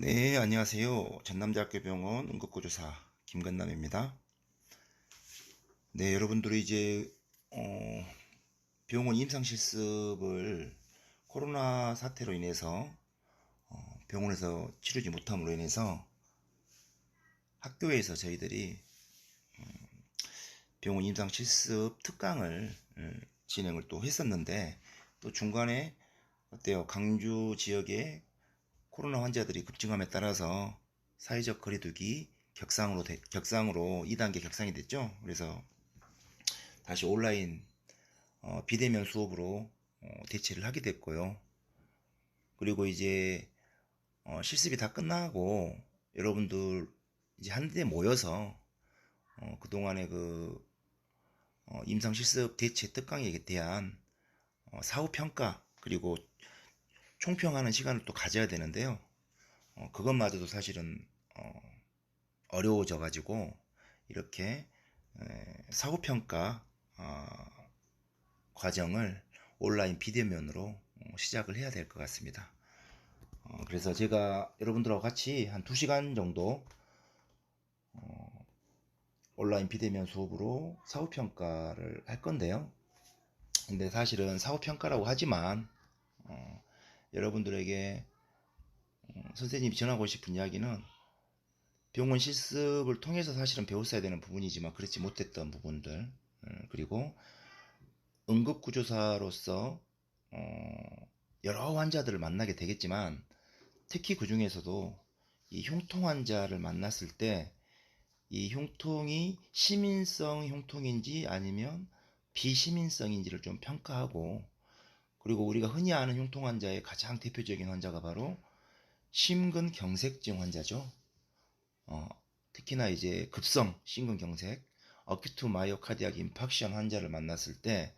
네, 안녕하세요. 전남대학교병원 응급구조사 김건남입니다. 네, 여러분들이 이제 병원 임상 실습을 코로나 사태로 인해서 병원에서 치르지 못함으로 인해서 학교에서 저희들이 병원 임상 실습 특강을 진행을 또 했었는데, 또 중간에 어때요? 강주 지역에 코로나 환자들이 급증함에 따라서 사회적 거리두기 격상으로 2단계 격상이 됐죠. 그래서 다시 온라인 비대면 수업으로 대체를 하게 됐고요. 그리고 이제 실습이 다 끝나고 여러분들 이제 한 대 모여서 그동안의 그 임상 실습 대체 특강에 대한 사후 평가 그리고 총평하는 시간을 또 가져야 되는데요. 그것마저도 사실은 어려워져 가지고 이렇게 사후평가 과정을 온라인 비대면으로 시작을 해야 될 것 같습니다. 그래서 제가 여러분들하고 같이 한 2시간 정도 온라인 비대면 수업으로 사후평가를 할 건데요. 근데 사실은 사후평가라고 하지만 여러분들에게 선생님이 전하고 싶은 이야기는 병원 실습을 통해서 사실은 배웠어야 되는 부분이지만 그렇지 못했던 부분들, 그리고 응급구조사로서 여러 환자들을 만나게 되겠지만 특히 그 중에서도 이 흉통 환자를 만났을 때 이 흉통이 시민성 흉통인지 아니면 비시민성인지를 좀 평가하고, 그리고 우리가 흔히 아는 흉통 환자의 가장 대표적인 환자가 바로 심근경색증 환자죠. 특히나 이제 급성 심근경색, 어큐트 마이오카디악 인팍션 환자를 만났을 때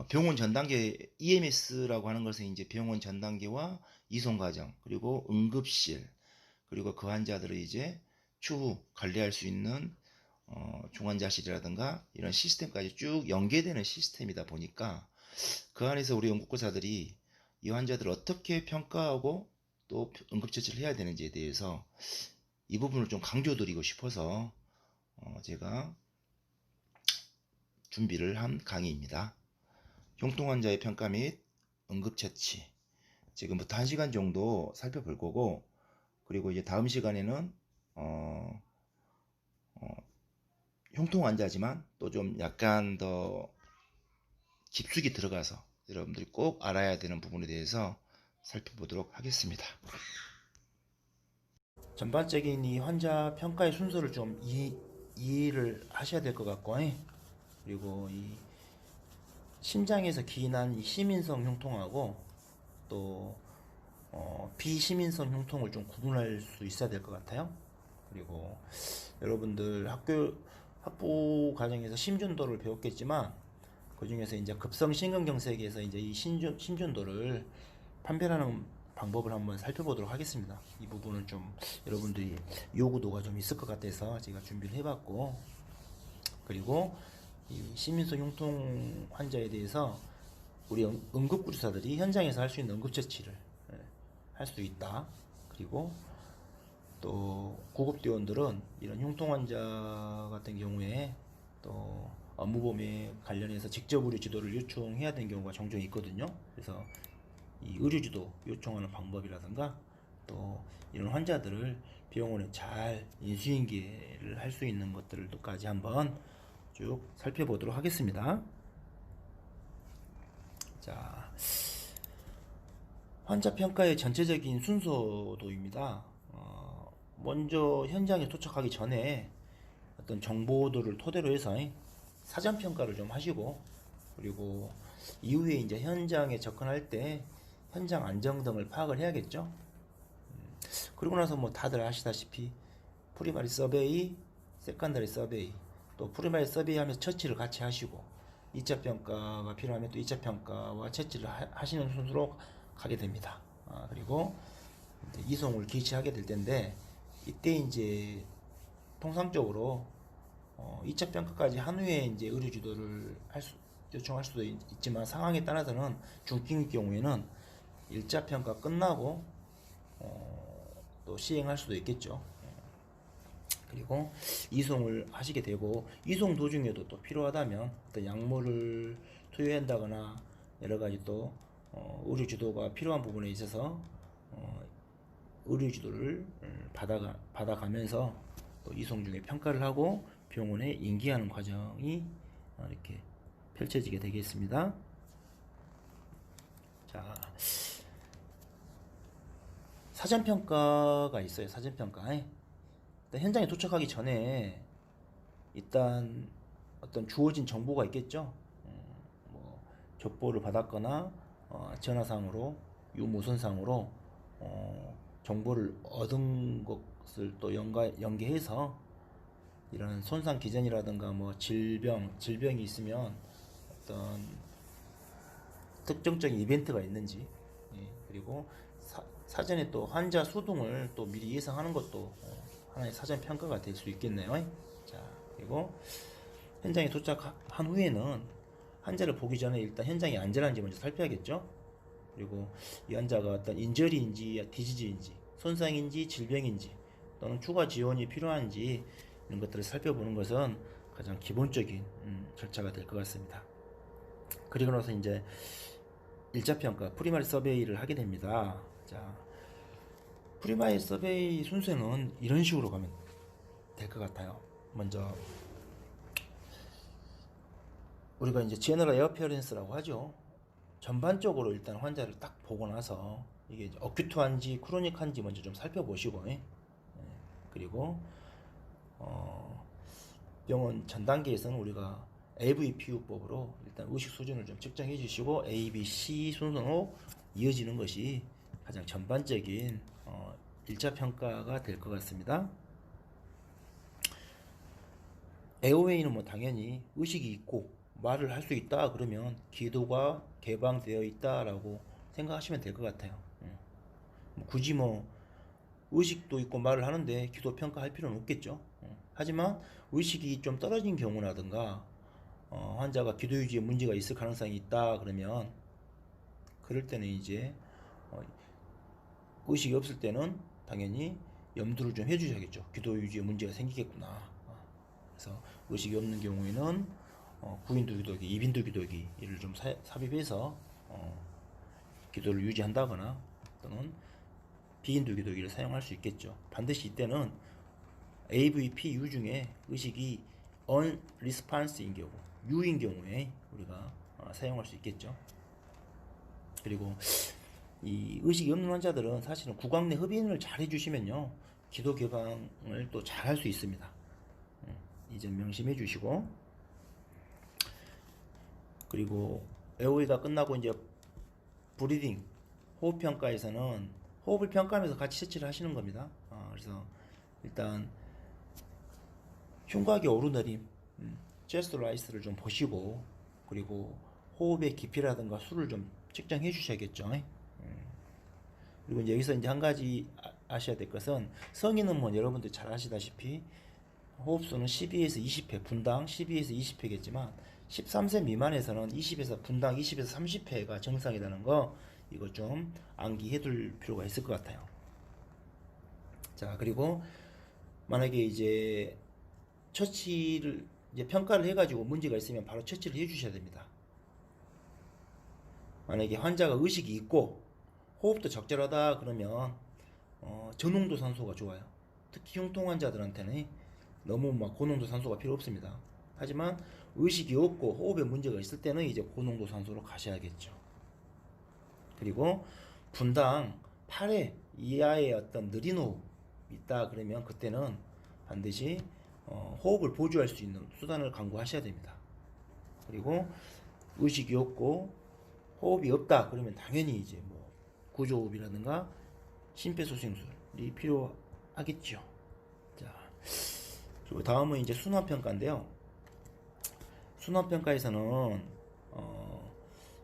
병원 전 단계 EMS라고 하는 것은 이제 병원 전 단계와 이송 과정, 그리고 응급실, 그리고 그 환자들을 이제 추후 관리할 수 있는 중환자실이라든가 이런 시스템까지 쭉 연계되는 시스템이다 보니까 그 안에서 우리 응급구조사들이 이 환자들을 어떻게 평가하고 또 응급처치를 해야 되는지에 대해서 이 부분을 좀 강조드리고 싶어서 제가 준비를 한 강의입니다. 흉통 환자의 평가 및 응급처치, 지금부터 1시간 정도 살펴볼 거고, 그리고 이제 다음 시간에는 흉통 환자지만 또 좀 약간 더 깊숙이 들어가서 여러분들이 꼭 알아야 되는 부분에 대해서 살펴보도록 하겠습니다. 전반적인 이 환자 평가의 순서를 좀 이해를 하셔야 될 것 같고, 그리고 이 심장에서 기인한 이 시민성 흉통하고 또 비시민성 흉통을 좀 구분할 수 있어야 될 것 같아요. 그리고 여러분들 학부 과정에서 심준도를 배웠겠지만 그 중에서 이제 급성 심근경색에서 이제 이 심준도를 판별하는 방법을 한번 살펴보도록 하겠습니다. 이 부분은 좀 여러분들이 요구도가 좀 있을 것 같아서 제가 준비를 해봤고, 그리고 이 시민성 흉통 환자에 대해서 우리 응급구조사들이 현장에서 할 수 있는 응급처치를 할 수 있다. 그리고 또 구급대원들은 이런 흉통 환자 같은 경우에 또 업무범위에 관련해서 직접 의료 지도를 요청해야 되는 경우가 종종 있거든요. 그래서 이 의료 지도 요청하는 방법이라든가 또 이런 환자들을 병원에 잘 인수인계를 할 수 있는 것들까지 한번 쭉 살펴보도록 하겠습니다. 자, 환자 평가의 전체적인 순서도입니다. 먼저 현장에 도착하기 전에 어떤 정보들을 토대로 해서 사전 평가를 좀 하시고, 그리고 이후에 이제 현장에 접근할 때 현장 안정 등을 파악을 해야겠죠. 그리고 나서 뭐 다들 아시다시피 프리마리 서베이, 세컨더리 서베이, 또 프리마리 서베이 하면서 처치를 같이 하시고 2차 평가가 필요하면 또 2차 평가와 처치를 하시는 순서로 가게 됩니다. 그리고 이제 이송을 개시하게 될 텐데, 이때 이제 통상적으로 2차 평가까지 한 후에 이제 의료 지도를 요청할 수도 있지만 상황에 따라서는 중증 경우에는 1차 평가 끝나고 또 시행할 수도 있겠죠. 그리고 이송을 하시게 되고, 이송 도중에도 또 필요하다면 어떤 약물을 투여한다거나 여러 가지 또 의료 지도가 필요한 부분에 있어서 의료 지도를 받아가면서 또 이송 중에 평가를 하고 병원에 인계하는 과정이 이렇게 펼쳐지게 되겠습니다. 자, 사전평가가 있어요. 사전평가. 일단 현장에 도착하기 전에 일단 어떤 주어진 정보가 있겠죠. 뭐 족보를 받았거나 전화상으로 유무선상으로 정보를 얻은 것을 또 연계해서 이런 손상 기전이라든가 뭐 질병이 있으면 어떤 특정적인 이벤트가 있는지, 그리고 사전에 또 환자 수등을 또 미리 예상하는 것도 하나의 사전 평가가 될 수 있겠네요. 자, 그리고 현장에 도착한 후에는 환자를 보기 전에 일단 현장이 안전한지 먼저 살펴야겠죠. 그리고 이 환자가 어떤 인저리인지 디지즈인지 손상인지 질병인지 또는 추가 지원이 필요한지 이런 것들을 살펴보는 것은 가장 기본적인 절차가 될 것 같습니다. 그리고 나서 이제 1차 평가 프리마리 서베이를 하게 됩니다. 자, 프리마리 서베이 순서는 이런 식으로 가면 될 것 같아요. 먼저 우리가 이제 제너럴 에어피어런스라고 하죠. 전반적으로 일단 환자를 딱 보고 나서 이게 어큐트한지 크로닉한지 먼저 좀 살펴보시고, 그리고 병원 전 단계에서는 우리가 AVPU법으로 일단 의식 수준을 좀 측정해 주시고 A, B, C 순서로 이어지는 것이 가장 전반적인 1차 평가가 될 것 같습니다. 에어웨이는 뭐 당연히 의식이 있고 말을 할 수 있다 그러면 기도가 개방되어 있다라고 생각하시면 될 것 같아요. 굳이 뭐 의식도 있고 말을 하는데 기도 평가할 필요는 없겠죠. 하지만 의식이 좀 떨어진 경우라든가 환자가 기도 유지에 문제가 있을 가능성이 있다 그러면 그럴 때는 이제 의식이 없을 때는 당연히 염두를 좀 해주셔야겠죠. 기도 유지에 문제가 생기겠구나. 그래서 의식이 없는 경우에는 구인도 기도기, 이빈도 기도기를 좀 삽입해서 기도를 유지한다거나 또는 비인도 기도기를 사용할 수 있겠죠. 반드시 이때는 AVPU 중에 의식이 unresponse인 경우, U인 경우에 우리가 사용할 수 있겠죠. 그리고 이 의식이 없는 환자들은 사실은 구강 내 흡인을 잘 해주시면요 기도 개방을 또 잘 할 수 있습니다. 이 점 명심해 주시고, 그리고 에어웨이가 끝나고 이제 브리딩 호흡 평가에서는 호흡을 평가하면서 같이 채취를 하시는 겁니다. 그래서 일단 흉곽의 오르내림, 체스트 라이스를 좀 보시고, 그리고 호흡의 깊이라든가 수를 좀 측정해 주셔야겠죠. 그리고 이제 여기서 이제 한 가지 아셔야 될 것은, 성인은 뭐 여러분들 잘 아시다시피 호흡수는 12에서 20회, 분당 12에서 20회겠지만 13세 미만에서는 20에서 분당 20에서 30회가 정상이라는 거, 이거 좀 암기해 둘 필요가 있을 것 같아요. 자, 그리고 만약에 이제 처치를 이제 평가를 해가지고 문제가 있으면 바로 처치를 해 주셔야 됩니다. 만약에 환자가 의식이 있고 호흡도 적절하다 그러면 저농도 산소가 좋아요. 특히 흉통 환자들한테는 너무 막 고농도 산소가 필요 없습니다. 하지만 의식이 없고 호흡에 문제가 있을 때는 이제 고농도 산소로 가셔야겠죠. 그리고 분당 8회 이하의 어떤 느린 호흡 있다 그러면 그때는 반드시 호흡을 보조할 수 있는 수단을 강구하셔야 됩니다. 그리고 의식이 없고 호흡이 없다 그러면 당연히 이제 뭐 구조호흡이라든가 심폐소생술이 필요하겠죠. 자, 그리고 다음은 이제 순환평가인데요. 순환평가에서는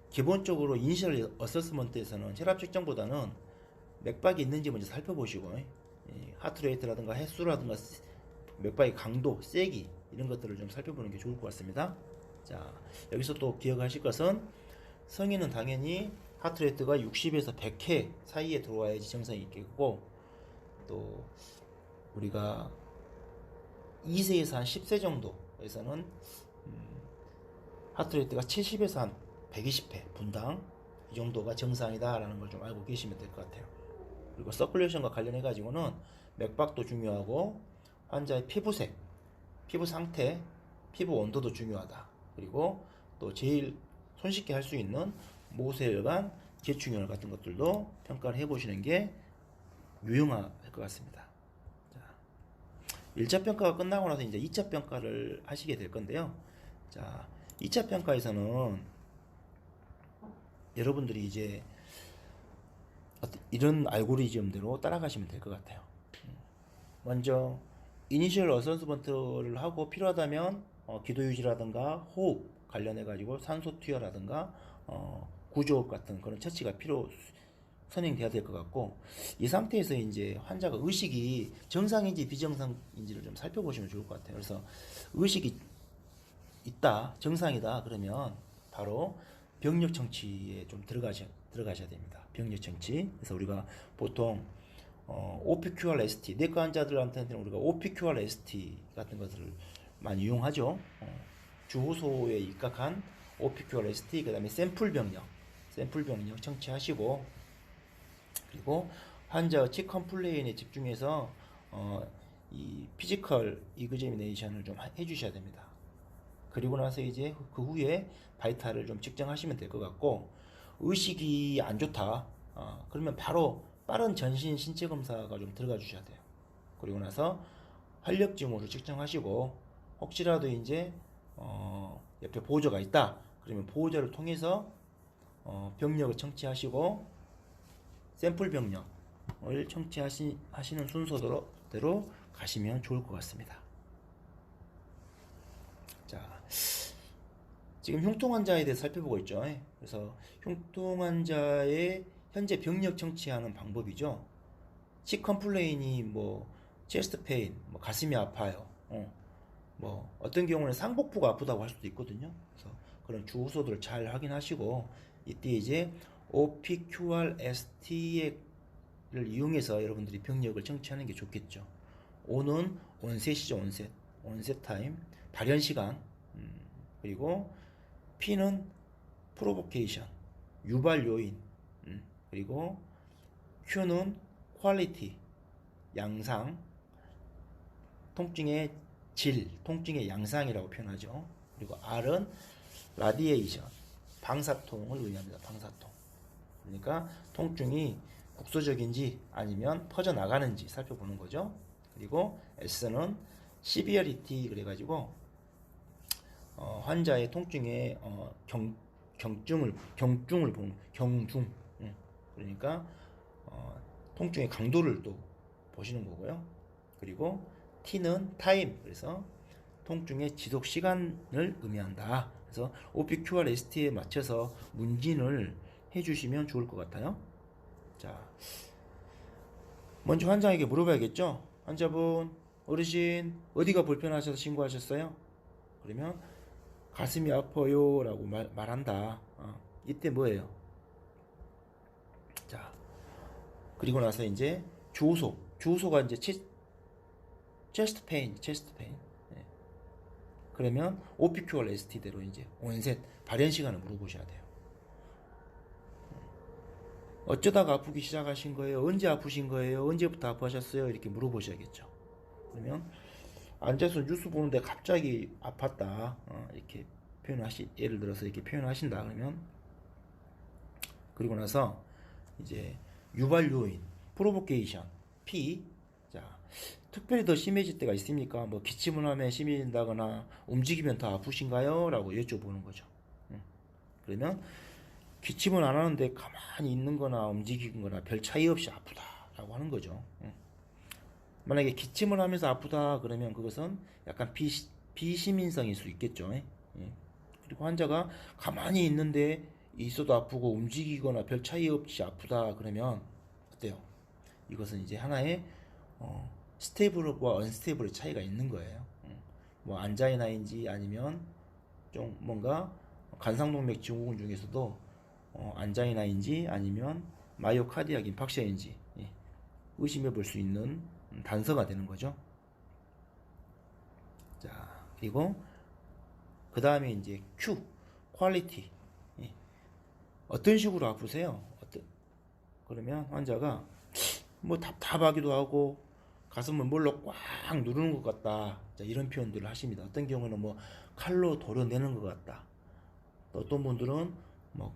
기본적으로 이니셜 어세스먼트에서는 혈압 측정보다는 맥박이 있는지 먼저 살펴보시고, 하트레이트라든가 횟수라든가 맥박의 강도, 세기 이런 것들을 좀 살펴보는 게 좋을 것 같습니다. 자, 여기서 또 기억하실 것은 성인은 당연히 하트레이트가 60에서 100회 사이에 들어와야지 정상이 있겠고, 또 우리가 2세에서 한 10세 정도에서는 하트레이트가 70에서 한 120회 분당 이 정도가 정상이다라는 걸 좀 알고 계시면 될 것 같아요. 그리고 서큘레이션과 관련해 가지고는 맥박도 중요하고 환자의 피부색, 피부 상태, 피부 온도도 중요하다. 그리고 또 제일 손쉽게 할 수 있는 모세혈관, 계충혈 같은 것들도 평가를 해보시는 게 유용할 것 같습니다. 자, 1차 평가가 끝나고 나서 이제 2차 평가를 하시게 될 건데요. 자, 2차 평가에서는 여러분들이 이제 이런 알고리즘대로 따라가시면 될 것 같아요. 먼저 이니셜 어선스먼트를 하고 필요하다면 기도 유지라든가 호흡 관련해 가지고 산소 투여라든가 구조업 같은 그런 처치가 선행돼야 될 것 같고, 이 상태에서 이제 환자가 의식이 정상인지 비정상인지를 좀 살펴보시면 좋을 것 같아요. 그래서 의식이 있다, 정상이다 그러면 바로 병력 청취에 좀 들어가셔야 됩니다. 병력 청취. 그래서 우리가 보통 OPQR-ST, 내과 환자들한테는 우리가 OPQR-ST 같은 것들을 많이 이용하죠. 주호소에 입각한 OPQR-ST, 그 다음에 샘플 병력 청취하시고, 그리고 환자의 치 컴플레인에 집중해서 이 피지컬 이그제미네이션을 좀 해주셔야 됩니다. 그리고 나서 이제 그 후에 바이탈을 좀 측정하시면 될 것 같고, 의식이 안 좋다, 그러면 바로 빠른 전신 신체 검사가 좀 들어가 주셔야 돼요. 그리고 나서 활력 징후를 측정하시고, 혹시라도 이제 옆에 보호자가 있다 그러면 보호자를 통해서 병력을 청취하시고, 샘플 병력을 청취하시는 순서대로 가시면 좋을 것 같습니다. 자, 지금 흉통 환자에 대해 살펴보고 있죠. 그래서 흉통 환자의 현재 병력 청취하는 방법이죠. 치 컴플레인이 뭐 체스트 페인, 뭐 가슴이 아파요. 뭐 어떤 경우는 상복부가 아프다고 할 수도 있거든요. 그래서 그런 주호소들을 잘 확인하시고, 이때 이제 OPQR-ST를 이용해서 여러분들이 병력을 청취하는 게 좋겠죠. O는 온셋이죠. 온셋 타임, 발현 시간, 그리고 P는 프로보케이션, 유발 요인, 그리고 Q는 퀄리티, 양상, 통증의 질, 통증의 양상이라고 표현하죠. 그리고 R은 라디에이션, 방사통을 의미합니다. 방사통. 그러니까 통증이 국소적인지 아니면 퍼져나가는지 살펴보는 거죠. 그리고 S는 시비어리티, 그래가지고 환자의 통증의 경중을 보는, 경중. 그러니까 통증의 강도를 또 보시는 거고요. 그리고 T는 타임, 그래서 통증의 지속 시간을 의미한다. 그래서 OPQR-ST에 맞춰서 문진을 해주시면 좋을 것 같아요. 자, 먼저 환자에게 물어봐야겠죠. 환자분, 어르신 어디가 불편하셔서 신고하셨어요? 그러면 가슴이 아파요 라고 말한다. 이때 뭐예요? 자, 그리고 나서 이제 주소가 이제 체스트 페인. 네. 그러면 OPQR-ST대로 이제 온셋 발현 시간을 물어보셔야 돼요. 어쩌다가 아프기 시작하신 거예요? 언제 아프신 거예요? 언제부터 아파하셨어요? 이렇게 물어보셔야겠죠. 그러면 앉아서 뉴스 보는데 갑자기 아팠다, 이렇게 예를 들어서 이렇게 표현하신다 그러면, 그리고 나서 이제 유발 요인, 프로보케이션, P. 자, 특별히 더 심해질 때가 있습니까? 뭐 기침을 하면 심해진다거나 움직이면 더 아프신가요? 라고 여쭤보는 거죠. 그러면 기침은 안 하는데 가만히 있는 거나 움직이는 거나 별 차이 없이 아프다 라고 하는 거죠. 만약에 기침을 하면서 아프다 그러면 그것은 약간 비시민성일 수 있겠죠. 그리고 환자가 가만히 있어도 아프고 움직이거나 별 차이 없이 아프다 그러면 어때요? 이것은 이제 하나의 스테이블과 언스테이블의 차이가 있는 거예요. 뭐 안자이나인지 아니면 좀 뭔가 간상동맥 증후군 중에서도 안자이나인지 아니면 마이오카디악 인팍션인지 의심해 볼 수 있는 단서가 되는 거죠. 자, 그리고 그 다음에 이제 Q, 퀄리티. 예. 어떤 식으로 아프세요? 그러면 환자가 뭐 답답하기도 하고 가슴을 뭘로 꽉 누르는 것 같다. 자, 이런 표현들을 하십니다. 어떤 경우는 뭐 칼로 도려내는 것 같다. 또 어떤 분들은 뭐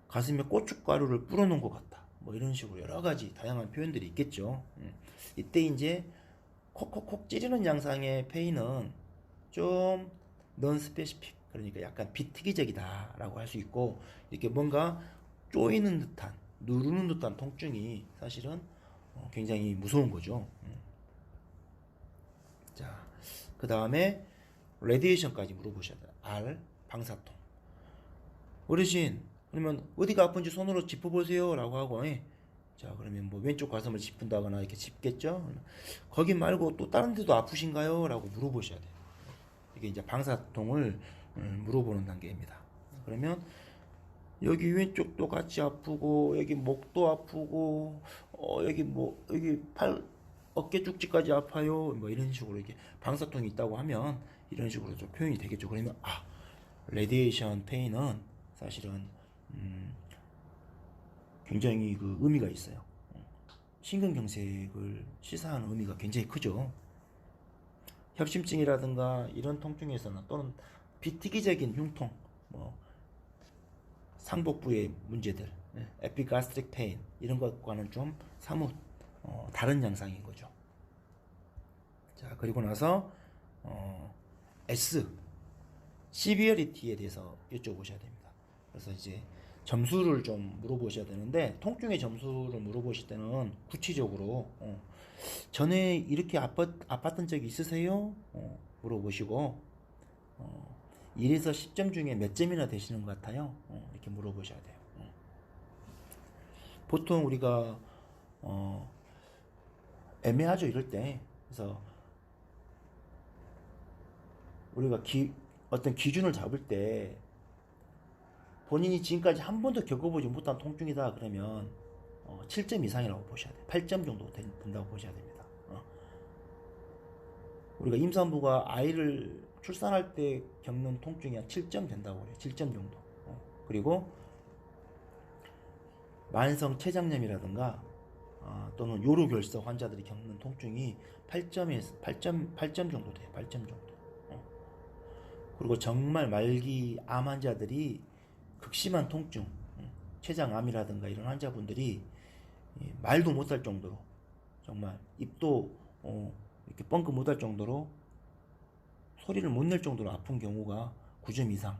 가슴에 고춧가루를 뿌려놓은 것 같다. 뭐 이런 식으로 여러 가지 다양한 표현들이 있겠죠. 이때 이제 콕콕콕 찌르는 양상의 페인은 좀 non-specific, 그러니까 약간 비특이적이다라고 할 수 있고, 이렇게 뭔가 쪼이는 듯한, 누르는 듯한 통증이 사실은 굉장히 무서운 거죠. 자, 그 다음에 레디에이션까지 물어보셔야 돼요. R, 방사통. 어르신, 그러면 어디가 아픈지 손으로 짚어보세요 라고 하고, 자, 그러면 뭐 왼쪽 가슴을 짚은다거나 이렇게 짚겠죠. 거기 말고 또 다른 데도 아프신가요? 라고 물어보셔야 돼요. 이게 이제 방사통을 물어보는 단계입니다. 그러면 여기 왼쪽도 같이 아프고, 여기 목도 아프고, 여기 뭐 여기 팔 어깨 쪽지까지 아파요. 뭐 이런 식으로 이렇게 방사통이 있다고 하면 이런 식으로 좀 표현이 되겠죠. 그러면 레디에이션 페인은 사실은 굉장히 그 의미가 있어요. 심근경색을 시사하는 의미가 굉장히 크죠. 협심증이라든가 이런 통증에서는, 또는 비특이적인 흉통, 뭐 상복부의 문제들, 에피가스트릭 페인 이런 것과는 좀 사뭇 다른 양상인 거죠. 자, 그리고 나서 S, 시비어리티에 대해서 여쭤보셔야 됩니다. 그래서 이제 점수를 좀 물어보셔야 되는데, 통증의 점수를 물어보실 때는 구체적으로 전에 이렇게 아팠던 적이 있으세요? 물어보시고 1에서 10점 중에 몇 점이나 되시는 것 같아요? 이렇게 물어보셔야 돼요. 보통 우리가 애매하죠, 이럴 때. 그래서 우리가 어떤 기준을 잡을 때, 본인이 지금까지 한 번도 겪어보지 못한 통증이다 그러면 7점 이상이라고 보셔야 돼요. 8점 정도 된다고 보셔야 됩니다. 우리가 임산부가 아이를 출산할 때 겪는 통증이 한 7점 된다고 그래요. 7점 정도. 그리고 만성 췌장염이라든가 또는 요로결석 환자들이 겪는 통증이 8점 정도 돼요. 8점 정도. 그리고 정말 말기 암 환자들이 극심한 통증, 췌장암이라든가 이런 환자분들이 말도 못할 정도로, 정말 입도 이렇게 뻥긋 못할 정도로, 소리를 못 낼 정도로 아픈 경우가 9점 이상.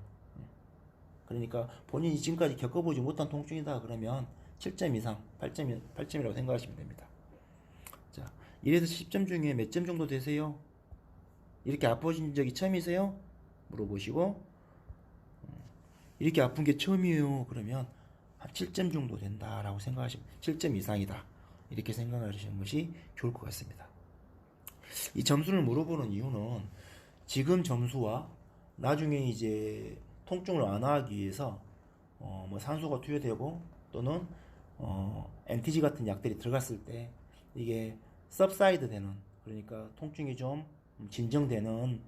그러니까 본인이 지금까지 겪어보지 못한 통증이다 그러면 7점 이상, 8점이라고 생각하시면 됩니다. 자, 1에서 10점 중에 몇 점 정도 되세요? 이렇게 아프신 적이 처음이세요? 물어보시고, 이렇게 아픈 게 처음이에요. 그러면 한 7점 정도 된다라고 생각하시면, 7점 이상이다 이렇게 생각하시는 것이 좋을 것 같습니다. 이 점수를 물어보는 이유는, 지금 점수와 나중에 이제 통증을 완화하기 위해서 뭐 산소가 투여되고, 또는 NTG 같은 약들이 들어갔을 때 이게 subside 되는, 그러니까 통증이 좀 진정되는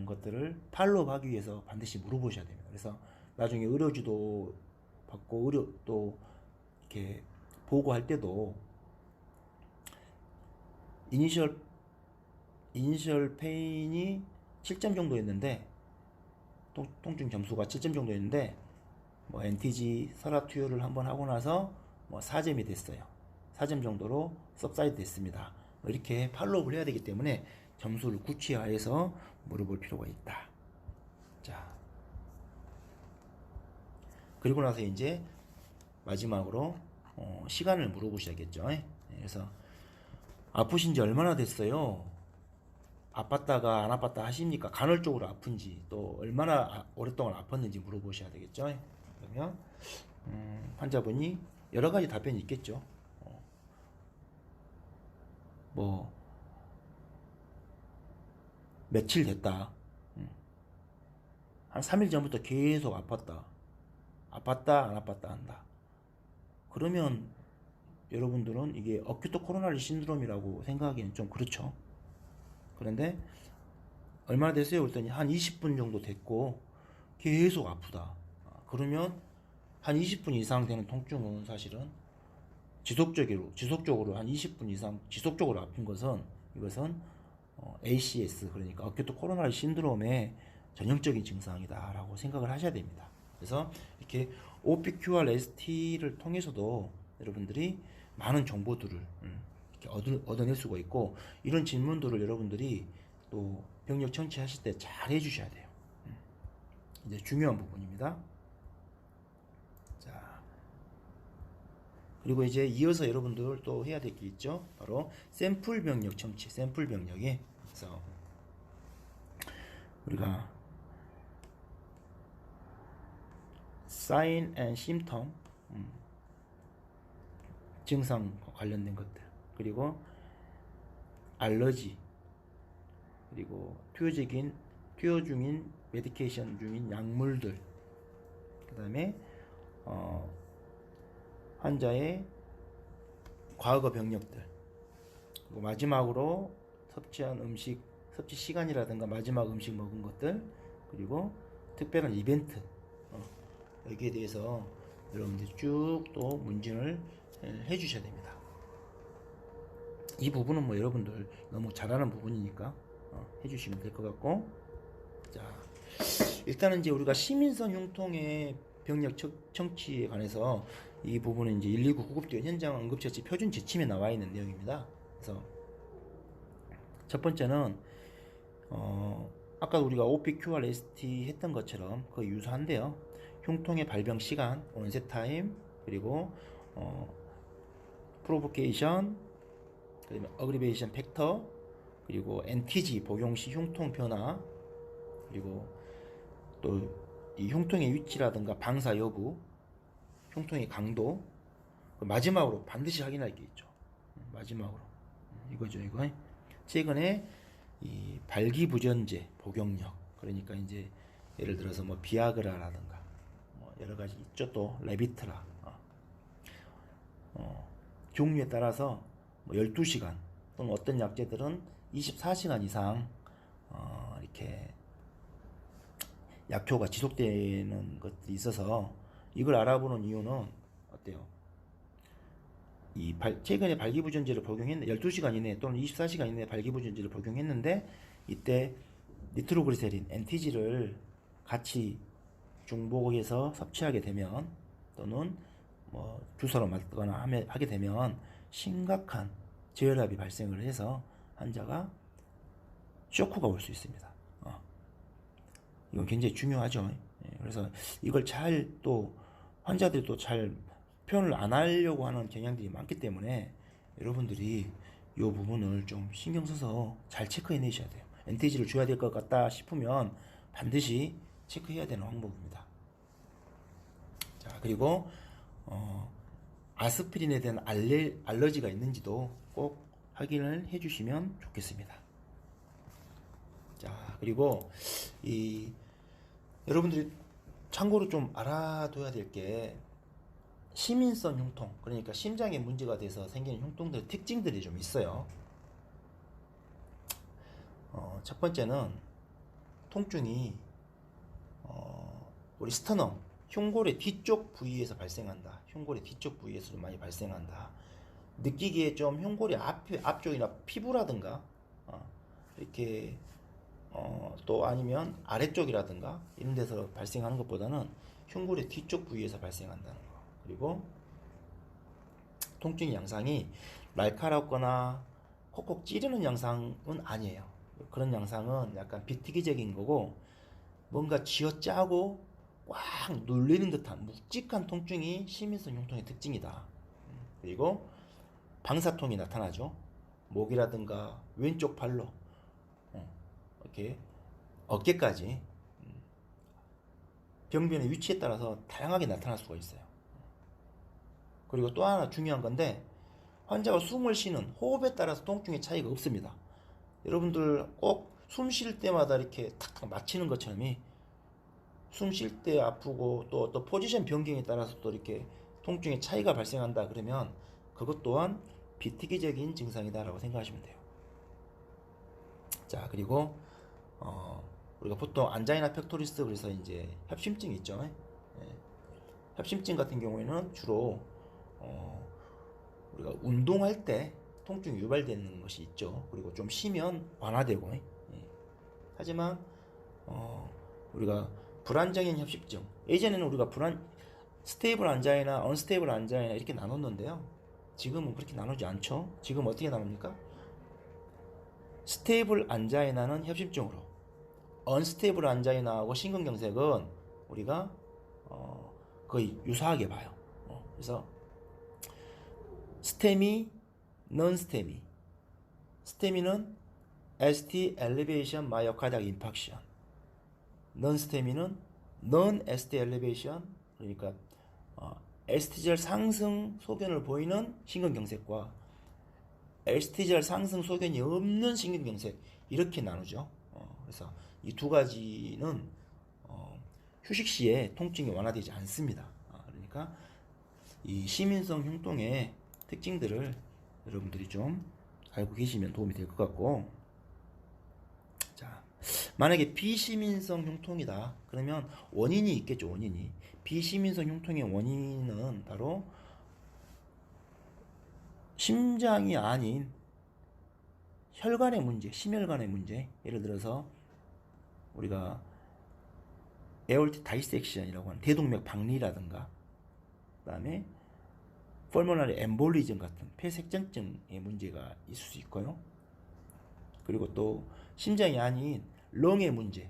것들을 팔로우하기 위해서 반드시 물어보셔야 됩니다. 그래서 나중에 의료지도 받고 또 이렇게 보고할 때도 이니셜 페인이 7점 정도였는데, 통증 점수가 7점 정도였는데, 뭐 NTG 혈압 투여를 한번 하고 나서 뭐 4점이 됐어요. 4점 정도로 subside 됐습니다. 뭐 이렇게 팔로우를 해야 되기 때문에 점수를 구체화해서 물어볼 필요가 있다. 자, 그리고 나서 이제 마지막으로 시간을 물어보셔야겠죠. 그래서 아프신 지 얼마나 됐어요? 아팠다가 안 아팠다 하십니까? 간헐적으로 아픈지, 또 얼마나 오랫동안 아팠는지 물어보셔야 되겠죠. 그러면 환자분이 여러 가지 답변이 있겠죠. 뭐 며칠 됐다, 한 3일 전부터 계속 아팠다, 안 아팠다 한다. 그러면 여러분들은 이게 어큐트 코로나리 신드롬이라고 생각하기는 좀 그렇죠. 그런데 얼마나 됐어요? 그랬더니 한 20분 정도 됐고 계속 아프다. 그러면 한 20분 이상 되는 통증은 사실은 지속적으로 한 20분 이상 지속적으로 아픈 것은 이것은 ACS, 그러니까 어큐트 코로나리 신드롬의 전형적인 증상이다라고 생각을 하셔야 됩니다. 그래서 이렇게 OPQR-ST를 통해서도 여러분들이 많은 정보들을 이렇게 얻어낼 수가 있고, 이런 질문들을 여러분들이 또 병력 청취하실 때 잘 해주셔야 돼요. 이제 중요한 부분입니다. 자, 그리고 이제 이어서 여러분들 또 해야 될 게 있죠. 바로 샘플 병력 청취, 샘플 병력이. 그래서 우리가 sign and symptom, 증상과 관련된 것들, 그리고 알러지, 그리고 투여 중인 메디케이션 중인 약물들, 그 다음에 환자의 과거 병력들, 그리고 마지막으로 섭취한 음식, 섭취 시간이라든가 마지막 음식 먹은 것들, 그리고 특별한 이벤트, 여기에 대해서 여러분들이 쭉 또 문진을 해 주셔야 됩니다. 이 부분은 뭐 여러분들 너무 잘하는 부분이니까 해 주시면 될 것 같고, 자, 일단은 이제 우리가 시민선 흉통의 병력 청취에 관해서 이 부분은 이제 119 구급대원 현장 응급처치 표준 지침에 나와 있는 내용입니다. 그래서 첫 번째는 아까 우리가 OPQR-ST 했던 것처럼 거의 유사한데요. 흉통의 발병 시간, onset 타임, 그리고 프로보케이션, 그다음에 어그리베이션 팩터, 그리고 NTG 복용 시 흉통 변화, 그리고 또 이 흉통의 위치라든가 방사 여부, 흉통의 강도, 마지막으로 반드시 확인할 게 있죠. 마지막으로 이거죠, 이거. 최근에 이 발기부전제 복용력, 그러니까 이제 예를 들어서 뭐 비아그라라든가 뭐 여러 가지 있죠. 또 레비트라, 종류에 따라서 뭐 12시간 또는 어떤 약제들은 24시간 이상 이렇게 약효가 지속되는 것들이 있어서 이걸 알아보는 이유는 어때요? 최근에 발기부전제를 복용했는데 12시간 이내 또는 24시간 이내에 발기부전제를 복용했는데 이때 니트로그리세린, NTG를 같이 중복해서 섭취하게 되면 또는 뭐 주사로 맞거나 하게 되면 심각한 저혈압이 발생을 해서 환자가 쇼크가 올 수 있습니다. 이건 굉장히 중요하죠. 그래서 이걸 잘 또 환자들이 또 잘 표현을 안 하려고 하는 경향들이 많기 때문에 여러분들이 이 부분을 좀 신경 써서 잘 체크해 내셔야 돼요. NTG를 줘야 될 것 같다 싶으면 반드시 체크해야 되는 항목입니다. 자, 그리고 아스피린에 대한 알러지가 있는지도 꼭 확인을 해 주시면 좋겠습니다. 자, 그리고 여러분들이 참고로 좀 알아둬야 될 게 시민성 흉통, 그러니까 심장에 문제가 돼서 생기는 흉통들 특징들이 좀 있어요. 첫 번째는 통증이 우리 스터넘, 흉골의 뒤쪽 부위에서 발생한다. 흉골의 뒤쪽 부위에서 좀 많이 발생한다. 느끼기에 좀 흉골의 앞쪽이나 피부라든가 이렇게 또 아니면 아래쪽이라든가 이런 데서 발생하는 것보다는 흉골의 뒤쪽 부위에서 발생한다는 거. 그리고 통증 양상이 날카롭거나 콕콕 찌르는 양상은 아니에요. 그런 양상은 약간 비특이적인 거고, 뭔가 쥐어짜고 꽉 눌리는 듯한 묵직한 통증이 시민성 흉통의 특징이다. 그리고 방사통이 나타나죠. 목이라든가 왼쪽 발로 이렇게 어깨까지 병변의 위치에 따라서 다양하게 나타날 수가 있어요. 그리고 또 하나 중요한 건데, 환자가 숨을 쉬는 호흡에 따라서 통증의 차이가 없습니다. 여러분들 꼭 숨 쉴 때마다 이렇게 탁탁 맞히는 것처럼 숨 쉴 때 아프고 또 포지션 변경에 따라서 또 이렇게 통증의 차이가 발생한다 그러면 그것 또한 비특이적인 증상이다라고 생각하시면 돼요. 자, 그리고 우리가 보통 안자이나 팩토리스 그래서 이제 협심증 있죠. 예. 협심증 같은 경우에는 주로 우리가 운동할 때 통증이 유발되는 것이 있죠. 그리고 좀 쉬면 완화되고. 예. 하지만 우리가 불안정인 협심증, 예전에는 우리가 스테이블 안자이나 언스테이블 안자이나 이렇게 나눴는데요. 지금은 그렇게 나누지 않죠. 지금 어떻게 나눕니까? 스테이블 안자이나는 협심증으로, 언스테이블 안자이나하고 심근경색은 우리가 거의 유사하게 봐요. 그래서 스테미, non-STEMI. 스테미는 ST elevation myocardial infarction. non-STEMI는 non-ST elevation, 그러니까 ST절 상승 소견을 보이는 심근경색과 ST절 상승 소견이 없는 심근경색, 이렇게 나누죠. 그래서 이 두 가지는 휴식 시에 통증이 완화되지 않습니다. 그러니까 이 시민성 흉통의 특징들을 여러분들이 좀 알고 계시면 도움이 될 것 같고, 자, 만약에 비시민성 흉통이다 그러면 원인이 있겠죠. 원인이, 비시민성 흉통의 원인은 바로 심장이 아닌 혈관의 문제, 심혈관의 문제. 예를 들어서 우리가 에올티 다이섹션이라고 하는 대동맥 박리라든가, 그 다음에 펄모나리 엠볼리즘 같은 폐색전증의 문제가 있을 수 있고요. 그리고 또 심장이 아닌 렁의 문제,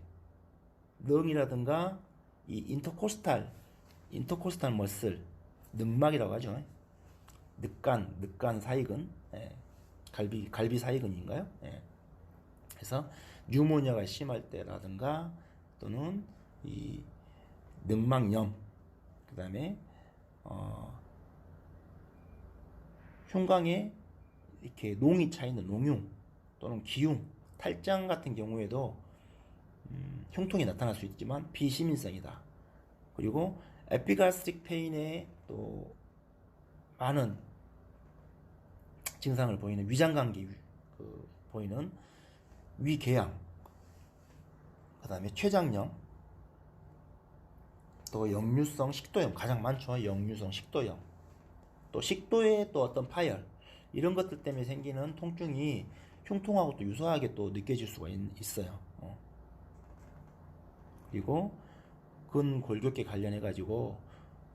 렁이라든가 이 인터코스탈 머슬, 늑막이라고 하죠. 늑간 사이근, 갈비 사이근인가요? 그래서 뉴모니아가 심할 때라든가 또는 이 늑막염, 그 다음에 흉곽에 이렇게 농이 차 있는 농흉 또는 기흉, 탈장 같은 경우에도 흉통이 나타날 수 있지만 비시민성이다. 그리고 에피가스트릭 페인에 또 많은 증상을 보이는 위장관계 보이는 위궤양, 그 다음에 췌장염, 또 역류성 식도염 가장 많죠. 역류성 식도염, 또 식도의 또 어떤 파열, 이런 것들 때문에 생기는 통증이 흉통하고 또 유사하게 또 느껴질 수가 있어요. 그리고 근골격계 관련해 가지고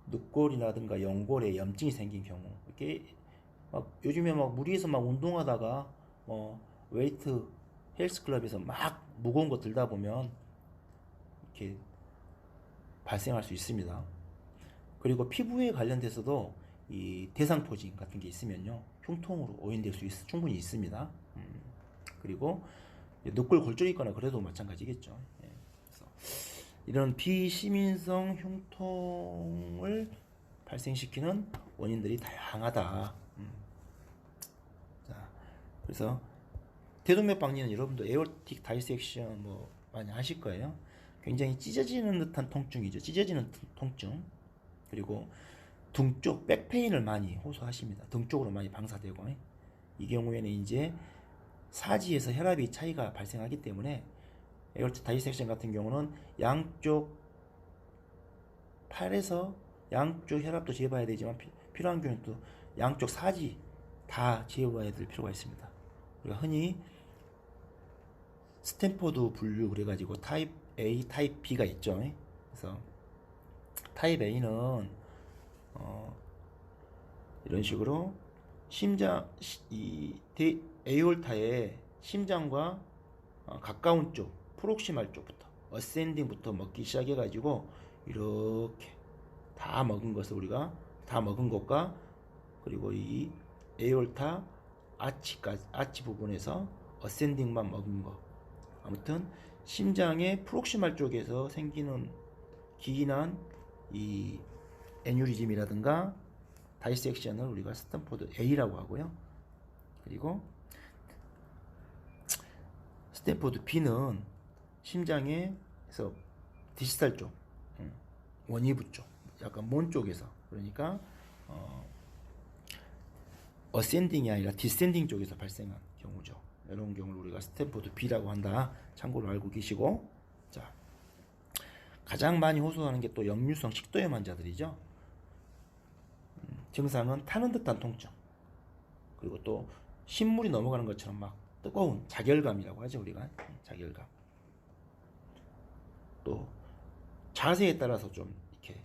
늑골이라든가 연골에 염증이 생긴 경우, 이렇게 막 요즘에 막 무리해서 막 운동하다가 웨이트 헬스클럽에서 막 무거운 거 들다 보면 이렇게 발생할 수 있습니다. 그리고 피부에 관련돼서도 이 대상포진 같은 게 있으면요 흉통으로 오인될 수 충분히 있습니다. 그리고 늑골 골절이 있거나 그래도 마찬가지겠죠. 그래서 이런 비시민성 흉통을 발생시키는 원인들이 다양하다. 자, 그래서 대동맥 박리는 여러분도 에어틱 다이섹션 뭐 많이 하실 거예요. 굉장히 찢어지는 듯한 통증이죠. 찢어지는 통증. 그리고 등 쪽 백페인을 많이 호소하십니다. 등 쪽으로 많이 방사되고, 이 경우에는 이제 사지에서 혈압이 차이가 발생하기 때문에 에어틱 다이섹션 같은 경우는 양쪽 팔에서 양쪽 혈압도 재봐야 되지만 필요한 경우는 또 양쪽 사지 다 재봐야 될 필요가 있습니다. 우리가 흔히 스탠포드 분류 그래가지고 타입 A, 타입 B가 있죠. 그래서 타입 A는 이런 식으로 심장 에올타의 심장과 가까운 쪽 프록시말 쪽부터 어센딩부터 먹기 시작해가지고 이렇게 다 먹은 것을 우리가 다 먹은 것과 그리고 이 에올타 아치 부분에서 어센딩만 먹은 것, 아무튼 심장의 프록시말 쪽에서 생기는 기인한 이 애뉴리즘이라든가 다이섹션을 우리가 스탠포드 A라고 하고요. 그리고 스탠포드 B는 심장에서 디스탈 쪽, 원위부 쪽, 약간 먼 쪽에서, 그러니까 어센딩이 아니라 디센딩 쪽에서 발생한 경우죠. 이런 경우를 우리가 스탠포드 B라고 한다. 참고로 알고 계시고, 자, 가장 많이 호소하는 게 또 역류성 식도염 환자들이죠. 증상은 타는 듯한 통증, 그리고 또 신물이 넘어가는 것처럼 막 뜨거운 자결감이라고 하죠, 우리가. 자결감. 또 자세에 따라서 좀 이렇게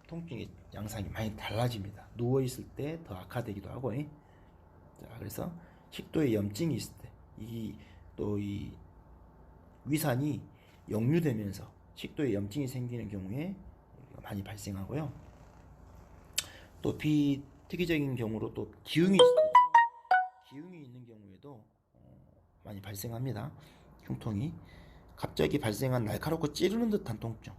통증의 양상이 많이 달라집니다. 누워있을 때 더 악화되기도 하고. 자, 그래서 식도에 염증이 있을 때, 이 위산이 역류되면서 식도에 염증이 생기는 경우에 많이 발생하고요. 또 비특이적인 경우로 또 기흉이 있는 경우에도 많이 발생합니다. 흉통이 갑자기 발생한 날카롭고 찌르는 듯한 통증.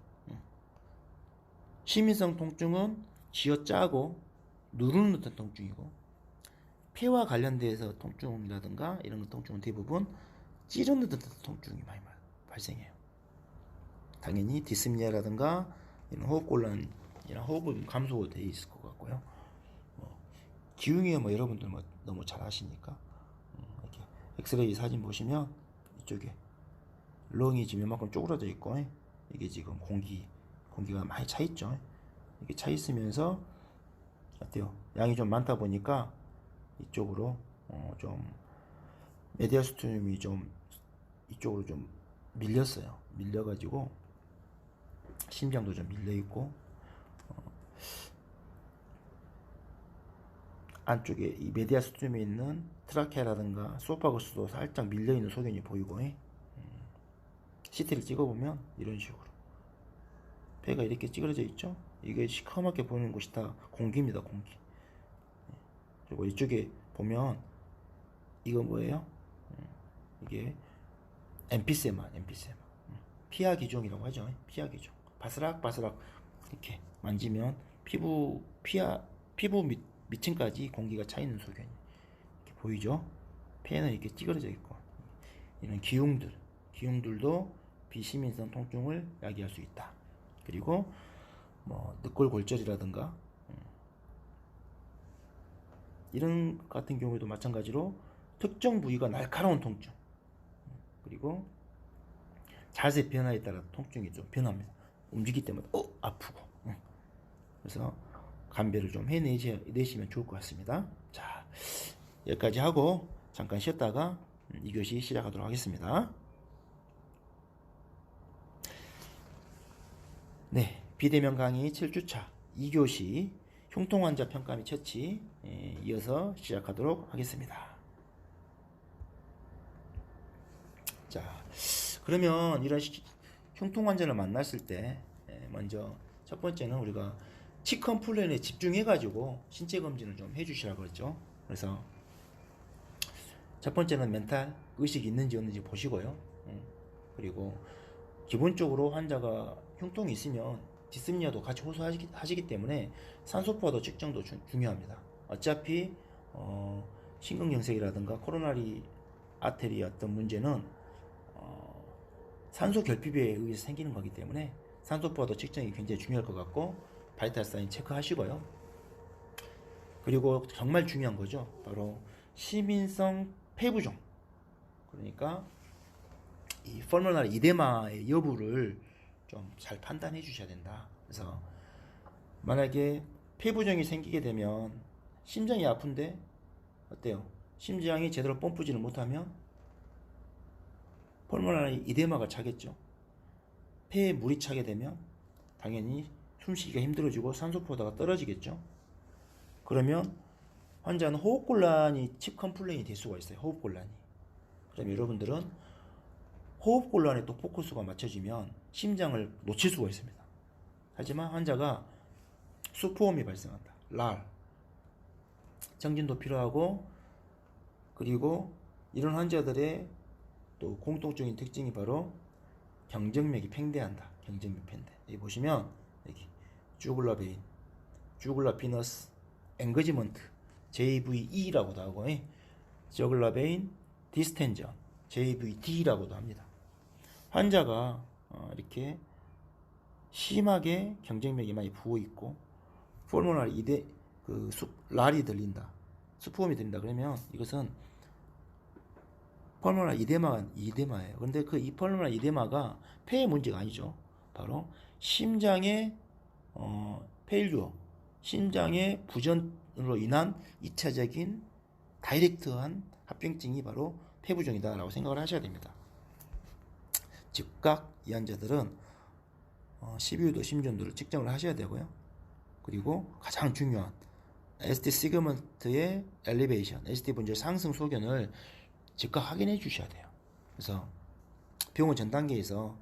심인성 통증은 쥐어짜고 누르는 듯한 통증이고, 폐와 관련돼서 통증이라든가 이런 통증은 대부분 찌르는 듯한 통증이 많이 발생해요. 당연히 디스미아라든가 이런 호흡곤란이나 호흡이 감소되어 있을 것 같고요. 기흉이야 여러분들 너무 잘 아시니까, 이렇게 엑스레이 사진 보시면 이쪽에 렁이 지금 이만큼 쪼그라져 있고, 이게 지금 공기가 많이 차 있죠. 이게 차 있으면서 어때요? 양이 좀 많다 보니까 이쪽으로 좀 메디아스툼이 좀 이쪽으로 좀 밀렸어요. 밀려가지고 심장도 좀 밀려 있고, 안쪽에 이 메디아스툼에 있는 트라케라든가 소파거스도 살짝 밀려 있는 소견이 보이고, CT를 찍어보면 이런 식으로 폐가 이렇게 찌그러져 있죠. 이게 시커멓게 보이는 곳이 다 공기입니다, 공기. 그리고 이쪽에 보면 이거 뭐예요? 이게 엠피세마. 피하 기종이라고 하죠. 피하 기종. 바스락바스락 이렇게 만지면 피부 밑층까지 공기가 차 있는 소견이 이렇게 보이죠. 폐는 이렇게 찌그러져 있고, 이런 기흉들도 비심인성 통증을 야기할 수 있다. 그리고 늑골골절이라든가 이런 같은 경우에도 마찬가지로 특정 부위가 날카로운 통증, 그리고 자세 변화에 따라 통증이 좀 변합니다. 움직일 때마다 아프고. 그래서 감별을 좀 해내시면 좋을 것 같습니다. 자, 여기까지 하고 잠깐 쉬었다가 2교시 시작하도록 하겠습니다. 네, 비대면 강의 7주차 2교시 흉통환자 평가 및 처치 이어서 시작하도록 하겠습니다. 자, 그러면 이런 흉통환자를 만났을 때 먼저 첫 번째는 우리가 치컨플랜에 집중해가지고 신체 검진을 좀 해주시라고 그랬죠. 그래서 첫 번째는 멘탈 의식이 있는지 없는지 보시고요. 그리고 기본적으로 환자가 흉통이 있으면 디스미아도 같이 호소하시기 때문에 산소포화도 측정도 중요합니다. 어차피 심근경색이라든가 코로나리 아테리 어떤 문제는 산소 결핍에 의해서 생기는 거기 때문에 산소포화도 측정이 굉장히 중요할 것 같고, 바이탈 사인 체크하시고요. 그리고 정말 중요한 거죠. 바로 심인성 폐부종, 그러니까 이 펄모나리 이데마의 여부를 좀 잘 판단해 주셔야 된다. 그래서 만약에 폐부종이 생기게 되면 심장이 아픈데 어때요? 심장이 제대로 펌프지를 못하면 펄모나리 이데마가 차겠죠. 폐에 물이 차게 되면 당연히 숨쉬기가 힘들어지고 산소포화가 떨어지겠죠. 그러면 환자는 호흡곤란이 칩컴플레인이 될 수가 있어요. 호흡곤란이. 그럼 여러분들은 호흡곤란에 또 포커스가 맞춰지면 심장을 놓칠 수가 있습니다. 하지만 환자가 수포음이 발생한다. 랄. 정진도 필요하고, 그리고 이런 환자들의 또 공통적인 특징이 바로 경정맥이 팽대한다. 경정맥 팽대. 여기 보시면 여기 주글라 베인, 주글라 비너스, 앵거지먼트, JVE라고도 하고, 저글라 베인, 디스텐전, JVD라고도 합니다. 환자가 이렇게 심하게 경정맥이 많이 부어 있고 펄모나리 랄이 들린다, 수포음이 됩니다. 그러면 이것은 펄모널 이데마예요. 근데 그 이 펄모널 이데마가 폐의 문제가 아니죠. 바로 심장의 페일류어, 심장의 부전으로 인한 2차적인 다이렉트한 합병증이 바로 폐부종이다라고 생각을 하셔야 됩니다. 즉각 이 환자들은 12유도 심전도를 측정을 하셔야 되고요. 그리고 가장 중요한 ST 시그먼트의 엘리베이션, ST 분절 상승 소견을 즉각 확인해 주셔야 돼요. 그래서 병원 전 단계에서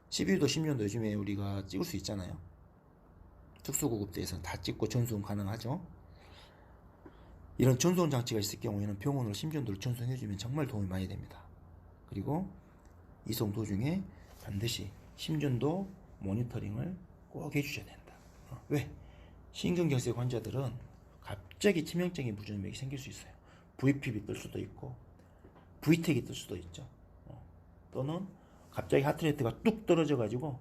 12유도 심전도 요즘에 우리가 찍을 수 있잖아요. 특수구급대에서는 다 찍고 전송 가능하죠. 이런 전송 장치가 있을 경우에는 병원으로 심전도를 전송해 주면 정말 도움이 많이 됩니다. 그리고 이송 도중에 반드시 심전도 모니터링을 꼭 해주셔야 된다. 왜? 신경결석 환자들은 갑자기 치명적인 부전맥이 생길 수 있어요. VPB 뜰 수도 있고 V택이 뜰 수도 있죠. 또는 갑자기 하트레이트가 뚝 떨어져 가지고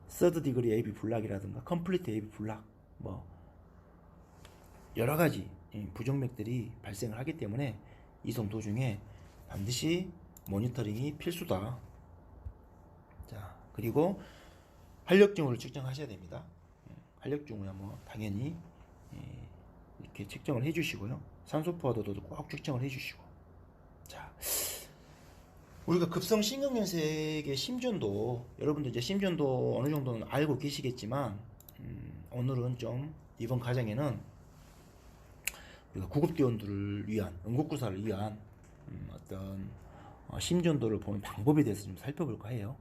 서드 디그리 AB 블락이라든가 컴플리트 AB 블락 뭐 여러 가지 부정맥들이 발생을 하기 때문에 이송 도중에 반드시 모니터링이 필수다. 자, 그리고 활력증후를 측정하셔야 됩니다. 활력증후야 뭐 당연히 이렇게 측정을 해주시고요. 산소 포화도도 꼭 측정을 해주시고. 자, 우리가 급성 신경연색의 심전도 여러분들 이제 심전도 어느 정도는 알고 계시겠지만 오늘은 좀 이번 과정에는 우리가 구급대원들을 위한 응급구사를 위한 어떤 심전도를 보는 방법에 대해서 좀 살펴볼까 해요.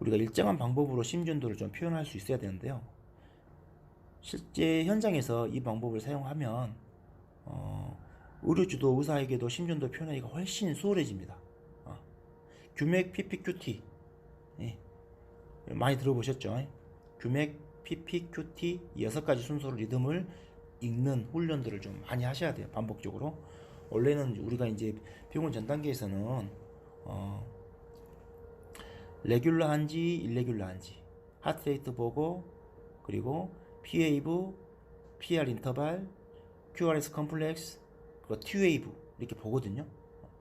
우리가 일정한 방법으로 심전도를 좀 표현할 수 있어야 되는데요. 실제 현장에서 이 방법을 사용하면 의료주도 의사에게도 심전도 표현하기가 훨씬 수월해집니다. 규맥 PPQT 많이 들어보셨죠? 규맥 PPQT 6가지 순서로 리듬을 읽는 훈련들을 좀 많이 하셔야 돼요. 반복적으로. 원래는 우리가 이제 병원 전 단계에서는 레귤러한지 일레귤러한지 하트레이트 보고 그리고 P웨이브, PR 인터벌, QRS 컴플렉스, 그리고 T웨이브 이렇게 보거든요.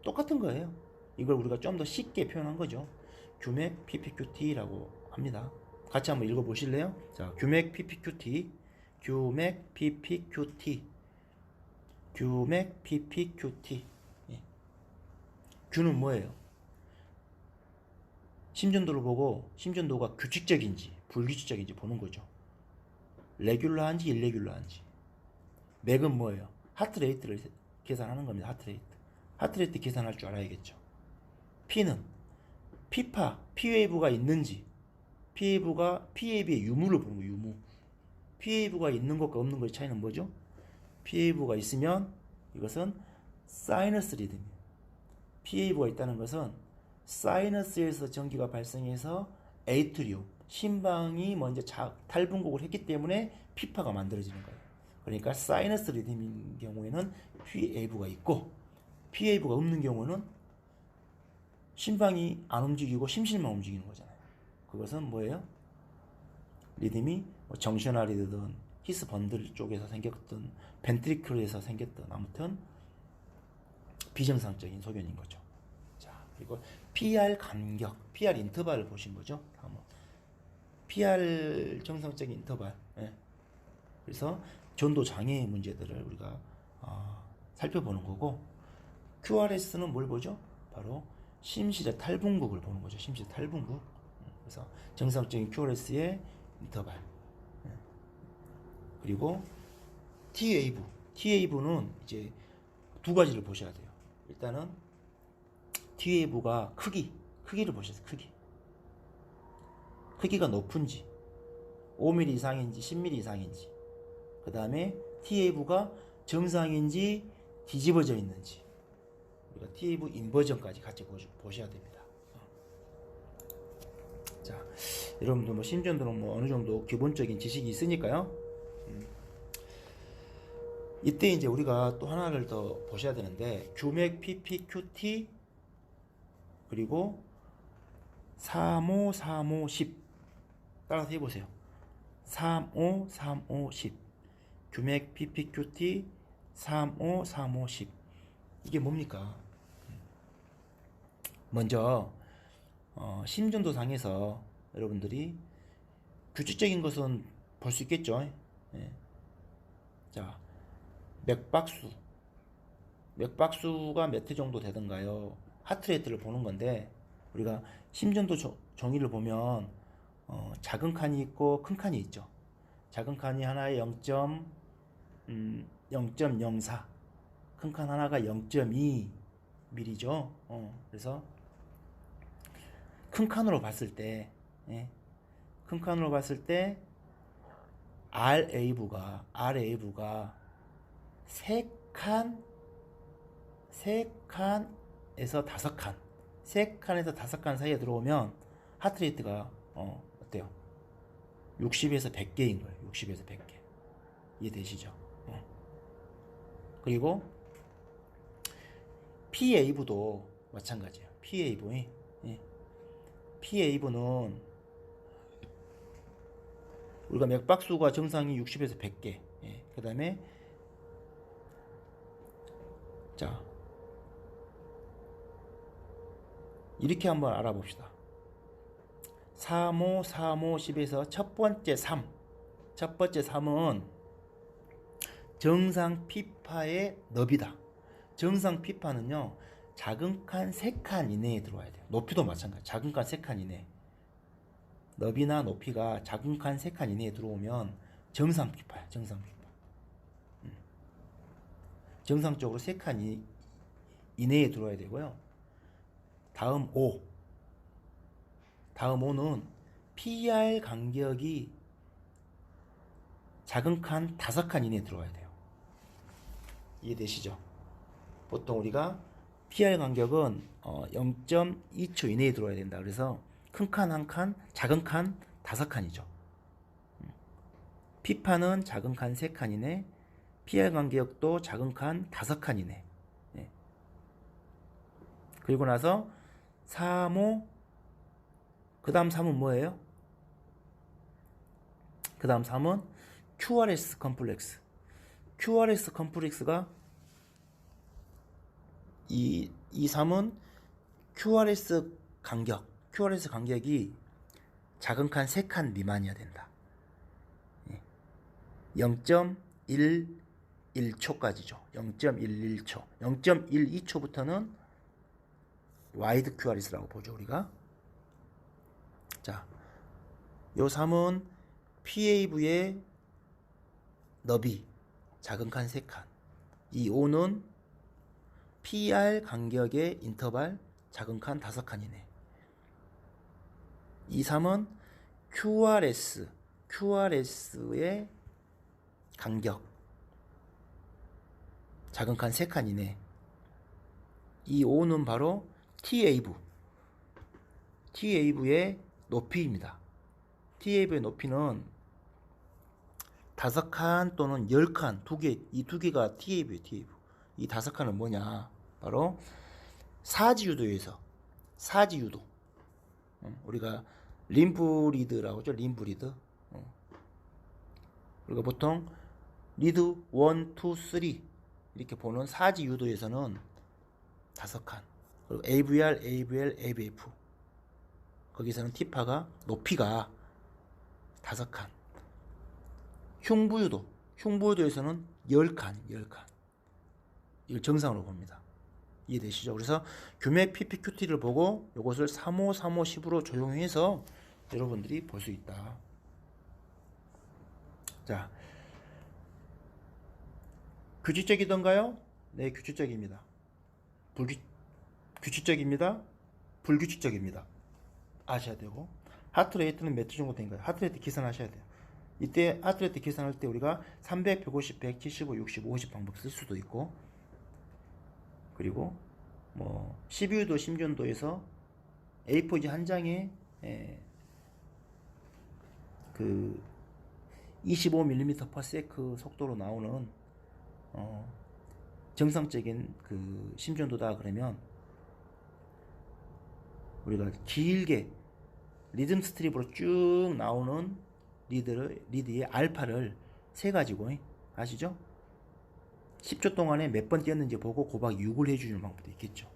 똑같은 거예요. 이걸 우리가 좀 더 쉽게 표현한 거죠. 규맥 PPQT라고 합니다. 같이 한번 읽어보실래요? 자, 규맥 PPQT, 규맥 PPQT, 규맥 PPQT. 규는 뭐예요? 심전도를 보고 심전도가 규칙적인지 불규칙적인지 보는 거죠. 레귤러한지 일레귤러한지. 맥은 뭐예요? 하트레이트를 계산하는 겁니다. 하트레이트 계산할 줄 알아야겠죠. P는 피파, P웨이브가 있는지 P웨이브의 유무를 보는 거예요. 유무. P웨이브가 있는 것과 없는 것의 차이는 뭐죠? P웨이브가 있으면 이것은 사이너스 리듬이에요. P웨이브가 있다는 것은 사이너스에서 전기가 발생해서 에이트리움, 심방이 먼저 탈분곡을 했기 때문에 피파가 만들어지는 거예요. 그러니까 사이너스 리듬인 경우에는 P웨이브가 있고 P웨이브가 없는 경우는 심방이 안 움직이고 심실만 움직이는 거잖아요. 그것은 뭐예요? 리듬이 정셔널이든 히스 번들 쪽에서 생겼든 벤트리클에서 생겼든 아무튼 비정상적인 소견인 거죠. 자, 그리고 PR 간격, PR 인터벌을 보신 거죠. 한번 PR 정상적인 인터벌. 그래서 전도 장애 문제들을 우리가 살펴보는 거고 QRS는 뭘 보죠? 바로 심실의 탈분국을 보는 거죠. 심실의 탈분국. 그래서 정상적인 QRS의 인터벌. 그리고 T웨이브는 이제 두 가지를 보셔야 돼요. 일단은 T웨이브가 크기를 보셔야 돼요. 크기가 높은지 5mm 이상인지 10mm 이상인지, 그 다음에 T웨이브가 정상인지 뒤집어져 있는지, 우리가 T웨이브 인버전까지 같이 보셔야 됩니다. 자, 여러분들 뭐 심전도는 뭐 어느 정도 기본적인 지식이 있으니까요. 이때 이제 우리가 또 하나를 더 보셔야 되는데 규맥 PPQT 그리고 35, 35, 10 따라서 해보세요. 35, 35, 10 규맥 PPQT 35, 35, 10. 이게 뭡니까? 먼저 심전도상에서 여러분들이 규칙적인 것은 볼 수 있겠죠. 예. 자, 맥박수가 몇 회 정도 되던가요? 하트레이트를 보는 건데, 우리가 심전도 정의를 보면 작은 칸이 있고 큰 칸이 있죠. 작은 칸이 하나에 0.04, 큰 칸 하나가 0.2 mm죠. 그래서 큰 칸으로 봤을 때, 예, 큰 칸으로 봤을 때 RA부가 3칸에서 5칸, 3칸에서 5칸 사이에 들어오면 하트레이트가 어때요? 60에서 100개인 거예요. 60에서 100개. 이해되시죠? 그리고 PA부도 마찬가지예요. PA부는 우리가 맥박수가 정상이 60에서 100개. 그 다음에 자, 이렇게 한번 알아봅시다. 35, 35, 10에서 첫 번째 3은 정상 피파의 너비다. 정상 피파는요, 작은 칸 3칸 이내에 들어와야 돼요. 높이도 마찬가지. 작은 칸 3칸 이내. 너비나 높이가 작은 칸 3칸 이내에 들어오면 정상 피파야. 정상 피파. 정상적으로 3칸 이내에 들어와야 되고요. 다음 5는 PR 간격이 작은 칸 5칸 이내에 들어와야 돼요. 이해되시죠? 보통 우리가 PR 간격은 0.2초 이내에 들어와야 된다. 그래서 큰 칸 1칸, 작은 칸 5칸이죠. 피파는 작은 칸 3칸 이내, PR 간격도 작은 칸 5칸 이내. 그리고 나서 3호, 그 다음 3은 뭐예요? 그 다음 3은 QRS 컴플렉스. QRS 컴플렉스가 이 3은 QRS 간격이 작은 칸 3칸 미만이어야 된다. 0.11초까지죠. 0.11초. 0.12초부터는 와이드 QRS라고 보죠, 우리가. 자, 요 3은 PAV의 너비, 작은 칸 3칸. 이 5는 PR 간격의 인터벌, 작은 칸 5칸 이내. 이 3은 QRS의 간격, 작은 칸 3칸 이내. 이 5는 바로 TAV의 높이입니다. TAV의 높이는 5칸 또는 10칸, 이 두 개가 TAV예요, TAV. 이 5칸은 뭐냐? 바로 사지유도. 우리가 림프리드라고 하죠, 림프리드. 우리가 보통 리드 1, 2, 3 이렇게 보는 사지유도에서는 5칸. 그리고 AVR, AVF. 거기서는 높이가 5칸. 흉부유도에서는 10칸. 이걸 정상으로 봅니다. 이해되시죠? 그래서 규맥 PPQT를 보고 이것을 35, 35, 10으로 조용해서 여러분들이 볼 수 있다. 자, 규칙적이던가요? 네, 규칙적입니다. 규칙적입니다. 불규칙적입니다. 아셔야 되고, 하트레이트는 몇 주 정도 된가요? 하트레이트 계산하셔야 돼요. 이때 하트레이트 계산할 때 우리가 300, 150, 100, 75, 60, 50 방법 쓸 수도 있고, 그리고 뭐 12유도 심전도에서 A4지 한 장에 그 25mm/s 속도로 나오는 정상적인 그 심전도다 그러면 우리가 길게 리듬 스트립으로 쭉 나오는 리드의 알파를 세 가지고 아시죠? 10초 동안에 몇 번 뛰었는지 보고 곱하기 6을 해주는 방법도 있겠죠.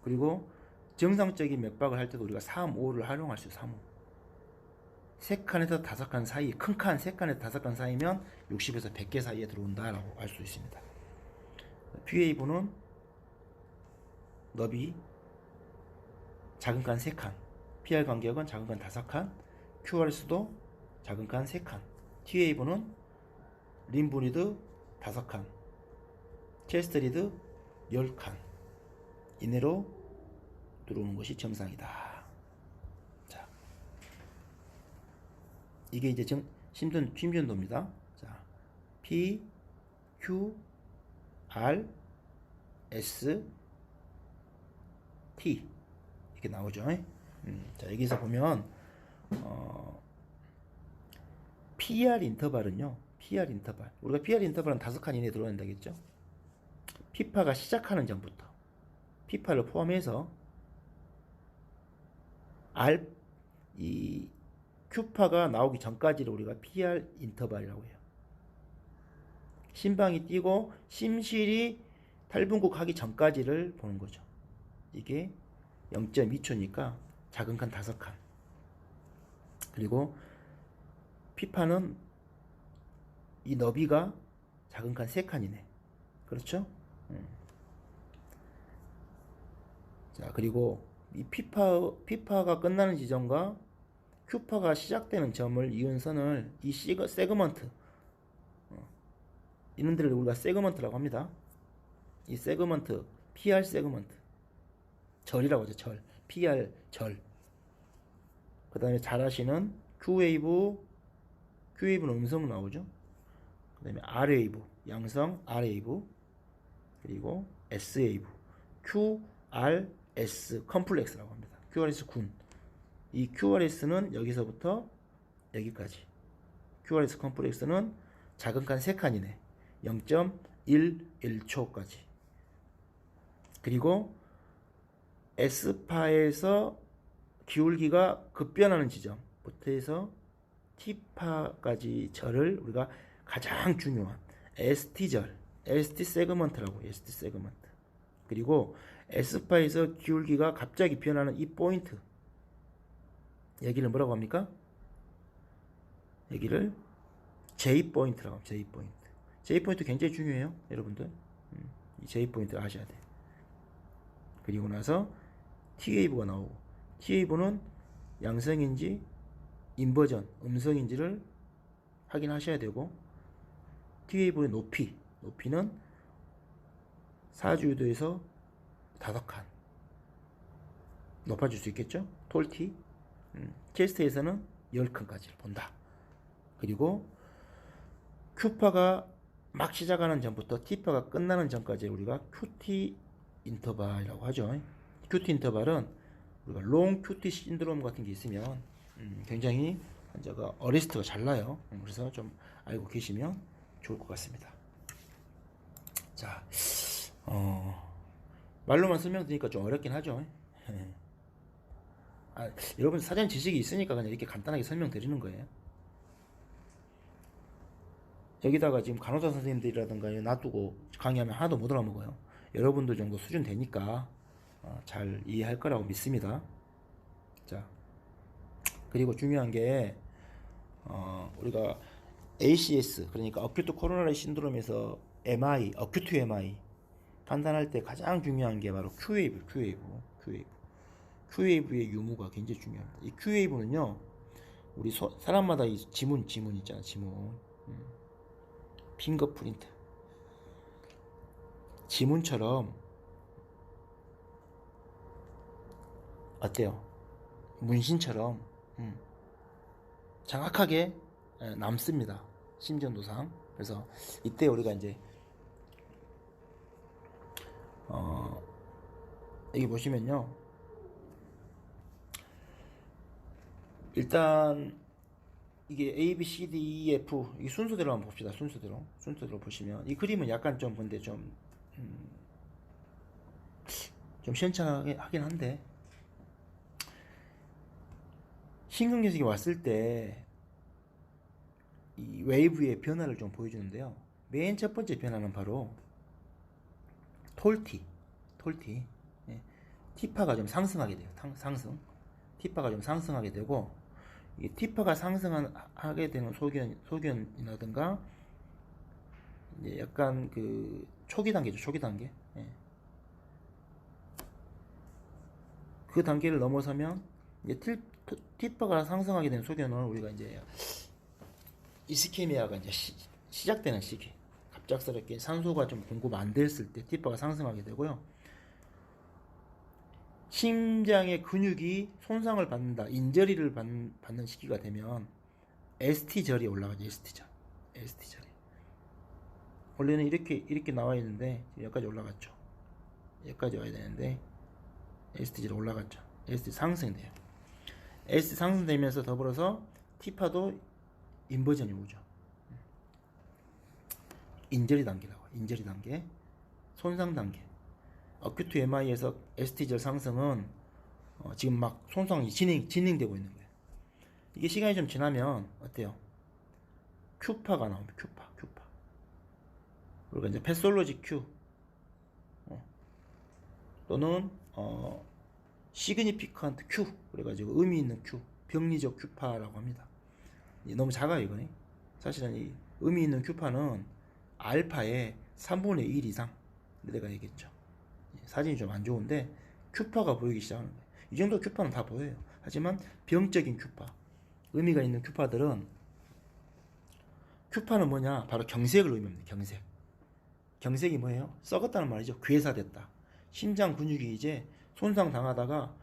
그리고 정상적인 맥박을 할 때도 우리가 3, 5를 활용할 수 있어요. 3, 5. 3칸에서 5칸 사이, 큰 칸 3칸에서 5칸 사이면 60에서 100개 사이에 들어온다라고 알 수 있습니다. PAV는 너비 작은 칸 3칸, PR 간격은 작은 칸 5칸, QRS도 작은 칸 3칸, TAV는 림브 리드 5칸, 체스트 리드 10칸 이내로 들어오는 것이 정상이다. 자, 이게 이제 심전도입니다. 자, P, Q, R, S, T 이렇게 나오죠. 자, 여기서 보면 PR 인터벌은요. PR 인터벌. 우리가 PR 인터벌은 5칸 이내에 들어야 된다겠죠. 피파가 시작하는 전부터 피파를 포함해서 이 Q파가 나오기 전까지를 우리가 PR 인터벌이라고 해요. 심방이 뛰고 심실이 탈분국 하기 전까지를 보는 거죠. 이게 0.2초니까 작은 칸 5칸. 그리고 피파는 이 너비가 작은 칸 3칸이네. 그렇죠? 자, 그리고 이 피파가 끝나는 지점과 Q파가 시작되는 점을 이은 선을 이 세그먼트 이런 데를 우리가 세그먼트라고 합니다. 이 세그먼트 PR 세그먼트 절이라고 하죠. 절. PR 절. 그 다음에 잘 아시는 Q웨이브는 음성 나오죠. 그 다음에 R웨이브 양성 R웨이브 그리고 S웨이브 QRS 컴플렉스라고 합니다. QRS 군. 이 QRS는 여기서부터 여기까지. QRS 컴플렉스는 작은 칸 3칸이네. 0.11초까지. 그리고 S파에서 기울기가 급변하는 지점부터 해서 T파까지 절을 우리가 가장 중요한 ST절, ST 세그먼트라고 해요. ST 세그먼트. 그리고 S파에서 기울기가 갑자기 변하는 이 포인트. 여기를 뭐라고 합니까? 여기를 J 포인트라고 합니다. J 포인트. J 포인트 굉장히 중요해요, 여러분들. 이 J 포인트 아셔야 돼. 그리고 나서 T웨이브가 나오고 T웨이브는 양성인지 인버전, 음성인지를 확인하셔야 되고 T웨이브의 높이는 4주유도에서 5칸 높아질 수 있겠죠? 톨티 체스트에서는 10칸까지를 본다. 그리고 Q파가 막 시작하는 전부터 T파가 끝나는 전까지 우리가 QT 인터벌이라고 하죠. QT 인터벌은 우리가 롱 QT 신드롬 같은 게 있으면 굉장히 환자가 어레스트가 잘 나요. 그래서 좀 알고 계시면 좋을 것 같습니다. 자, 말로만 설명드리니까 좀 어렵긴 하죠. 여러분 사전 지식이 있으니까 그냥 이렇게 간단하게 설명드리는 거예요. 여기다가 지금 간호사 선생님들이라든가 놔두고 강의하면 하나도 못 알아먹어요. 여러분들 정도 수준 되니까 잘 이해할 거라고 믿습니다. 자, 그리고 중요한 게 우리가 ACS 그러니까 어큐트 코로나리 신드롬에서 MI, 어큐트 MI 판단할 때 가장 중요한 게 바로 Q웨이브의 유무가 굉장히 중요합니다. 이 Q웨이브는요, 우리 사람마다 이 지문 있잖아, 지문. 핑거프린트. 지문처럼, 어때요? 문신처럼, 정확하게 남습니다. 심전도상. 그래서 이때 우리가 이제, 여기 보시면요. 일단 이게 A, B, C, D, E, F 이 순서대로 한번 봅시다. 순서대로 보시면 이 그림은 약간 좀 근데 좀 시원찮게 하긴 한데 심근경색이 왔을 때 이 웨이브의 변화를 좀 보여주는데요. 맨 첫 번째 변화는 바로 톨티. 예. T파가 좀 상승하게 돼요. 상승. T파가 좀 상승하게 되고, 이 T파가 상승하게 되는 소견이라든가, 이제 약간 그 초기 단계죠. 초기 단계. 예. 그 단계를 넘어서면 이제 T파가 상승하게 되는 소견을 우리가 이제 이스케미아가 이제 시작되는 시기. 갑작스럽게 산소가 좀 공급 안 됐을 때 T파가 상승하게 되고요. 심장의 근육이 손상을 받는다, 인저리를 받는 시기가 되면 ST절이 올라가죠. ST절이. 원래는 이렇게 나와 있는데 여기까지 올라갔죠. 여기까지 와야 되는데 ST절이 올라갔죠. ST 상승돼요. ST 상승되면서 더불어서 T파도 인버전이 오죠. 인저리 단계, 손상 단계. 어큐트 MI에서 ST절 상승은 지금 막 손상이 진행되고 있는 거예요. 이게 시간이 좀 지나면 어때요? Q파가 나옵니다. Q파. 그리고 이제 패솔로지 Q 또는 시그니피컨트 Q, 그래가지고 의미 있는 Q, 병리적 Q파라고 합니다. 너무 작아요 이거는. 사실은 이 의미 있는 Q파는 알파의 3분의 1 이상, 내가 얘기했죠. 사진이 좀 안 좋은데 Q파가 보이기 시작하는 거예요. 이 정도 Q파는 다 보여요. 하지만 병적인 Q파, 의미가 있는 Q파들은, Q파는 뭐냐? 바로 경색을 의미합니다. 경색이 뭐예요? 썩었다는 말이죠. 괴사됐다. 심장 근육이 이제 손상 당하다가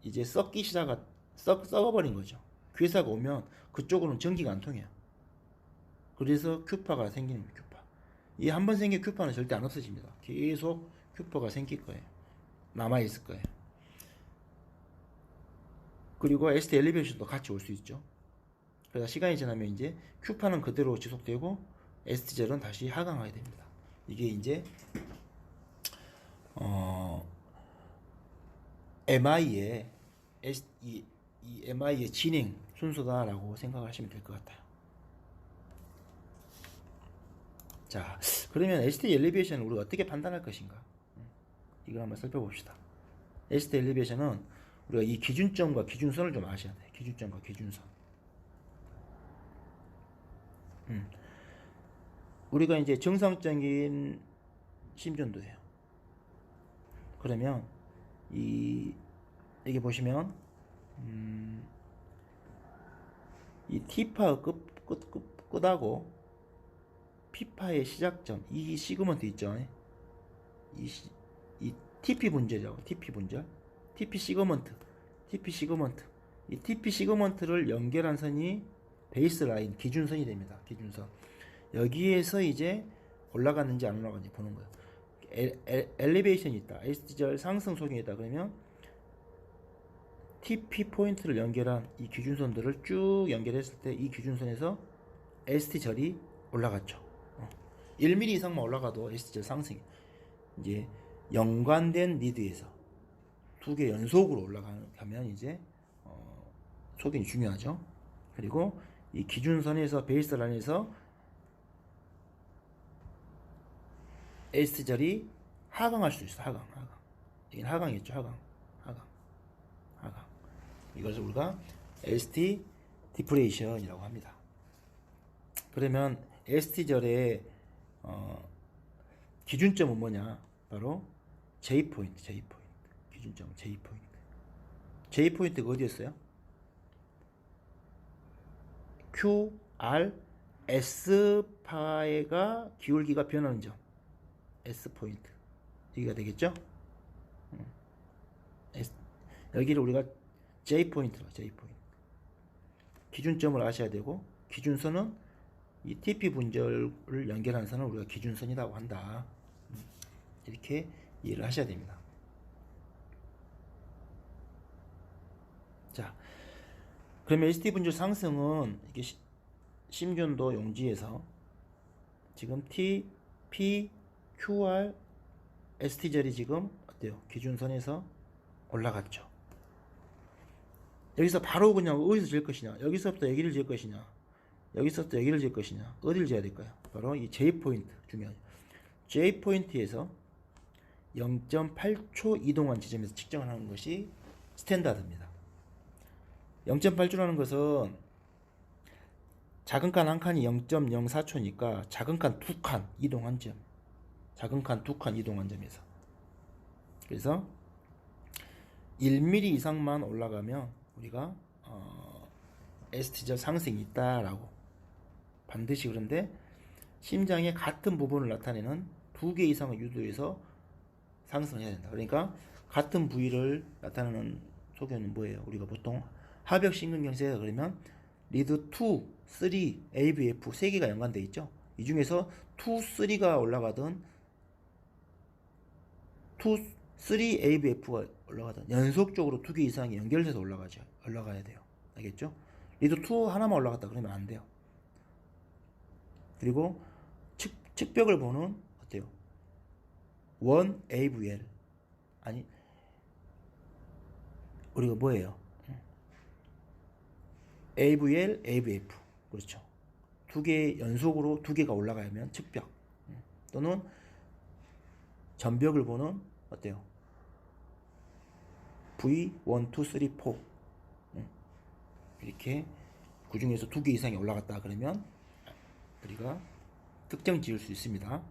이제 썩어버린 거죠. 괴사가 오면 그쪽으로는 전기가 안 통해요. 그래서 Q파가 생기는 거예요. Q파. 이 한 번 생긴 Q파는 절대 안 없어집니다. 계속 Q파가 생길 거예요. 남아있을 거예요. 그리고 ST 엘리베이션도 같이 올 수 있죠. 그래서 시간이 지나면 이제 Q파는 그대로 지속되고 ST절은 다시 하강하게 됩니다. 이게 이제 MI의 이 MI의 진행 순서다라고 생각하시면 될 것 같아요. 자, 그러면 ST 엘리베이션을 우리가 어떻게 판단할 것인가? 이걸 한번 살펴봅시다. ST 엘리베이션은 우리가 이 기준점과 기준선을 좀 아셔야 돼요. 기준점과 기준선. 우리가 이제 정상적인 심전도예요. 그러면 여기 보시면 이 T파 끝하고 P파의 시작점, 이 시그먼트 있죠. 이 TP 분절이라고, TP 분절, TP 시그먼트. 이 TP 시그먼트를 연결한 선이 베이스 라인, 기준선이 됩니다. 기준선. 여기에서 이제 올라갔는지 안 올라갔는지 보는 거예요. 엘리베이션이 있다. ST절 상승 소견이 있다. 그러면 TP 포인트를 연결한 이 기준선들을 쭉 연결했을 때 이 기준선에서 ST절이 올라갔죠. 1mm 이상만 올라가도 ST절 상승이. 이제 연관된 리드에서 두 개 연속으로 올라가면 이제 소견이 중요하죠. 그리고 이 기준선에서 베이스 라인에서 ST절이 하강할 수 있어. 하강. 이건 하강이겠죠. 하강. 이것을 우리가 ST 디프레이션이라고 합니다. 그러면 ST절의 기준점은 뭐냐? 바로 J포인트. 기준점은 J포인트. J포인트가 어디였어요? Q, R, S파가 기울기가 변하는 점. S포인트. 여기가 되겠죠? 여기를 우리가 J포인트로, J포인트. 기준점을 아셔야 되고, 기준선은 이 TP 분절을 연결하는 선을 우리가 기준선이라고 한다. 이렇게 이해를 하셔야 됩니다. 자, 그러면 ST 분절 상승은 이게 심전도 용지에서 지금 T, P, QR, ST절이 지금 어때요? 기준선에서 올라갔죠. 여기서 바로 그냥 어디서 질 것이냐? 여기서부터 여기를 질 것이냐? 여기서 여기를 질 것이냐, 어디를 재야 될까요? 바로 이 J 포인트 중요하죠. J 포인트에서 0.8초 이동한 지점에서 측정을 하는 것이 스탠다드입니다. 0.8초라는 것은 작은 칸 한 칸이 0.04초니까 작은 칸 두 칸 이동한 점, 작은 칸 두 칸 이동한 점에서, 그래서 1mm 이상만 올라가면 우리가 ST절 상승이 있다라고 반드시. 그런데 심장의 같은 부분을 나타내는 2개 이상의 유도에서 상승을 해야 된다. 그러니까 같은 부위를 나타내는 소견은 뭐예요? 우리가 보통 하벽신경경색이라 그러면 리드 2, 3, AVF 3개가 연관되어 있죠. 이 중에서 2, 3가 올라가든 2, 3 AVF가 올라가든 연속적으로 2개 이상이 연결돼서 올라가야 돼요. 알겠죠? 리드 2 하나만 올라갔다 그러면 안 돼요. 그리고 측벽을 보는 어때요? 1 AVL 아니 우리가 뭐예요? AVL, AVF 그렇죠. 2개 연속으로 2개가 올라가면 측벽, 또는 전벽을 보는 어때요? V 1, 2, 3, 4 이렇게 그 중에서 2개 이상이 올라갔다 그러면 우리가 특정 지을 수 있습니다.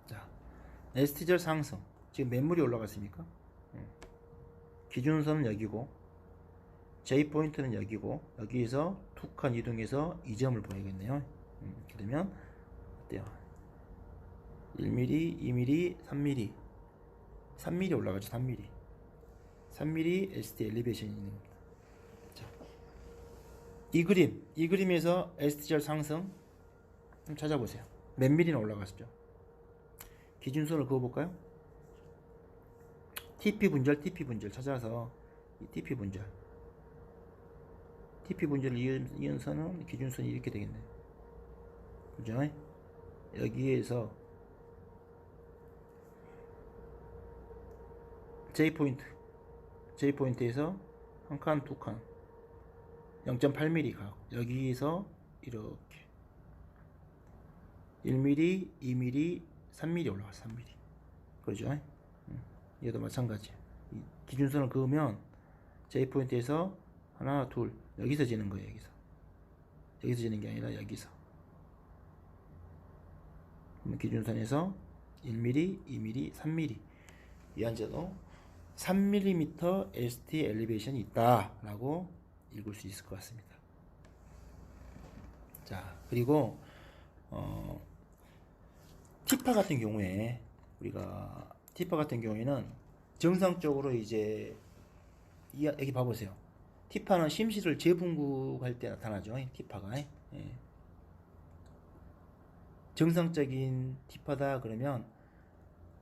자, ST절 상승. 지금 매물이 올라갔습니까? 기준선은 여기고 J 포인트는 여기고 여기에서 두 칸 이동해서 이 점을 보내겠네요. 그러면 어때요? 1mm, 2mm, 3mm, 3mm 올라가죠. 3mm, 3mm ST 엘리베이션이 있는 겁니다. 자, 이 그림에서 ST절 상승 좀 찾아보세요. 몇 mm나 올라갔죠? 기준선을 그어볼까요? TP 분절 찾아서 이 TP 분절을 이은 선은 기준선이 이렇게 되겠네요. 그죠? 여기에서 J 포인트에서 한 칸, 두 칸, 0.8mm 각. 여기에서 이렇게 1mm, 2mm, 3mm 올라갔어. 3mm. 그죠? 얘도 마찬가지. 기준선을 그으면 J 포인트에서 하나, 둘, 여기서 지는 거예요. 여기서 지는 게 아니라 여기서. 기준선에서 1mm, 2mm, 3mm. 이 환자도 3mm ST 엘리베이션이 있다라고 읽을 수 있을 것 같습니다. 자, 그리고 티파 같은 경우에 는 정상적으로 이제 여기 봐보세요. 티파는 심실을 재분국할 때 나타나죠. 티파가. 예. 정상적인 티파다 그러면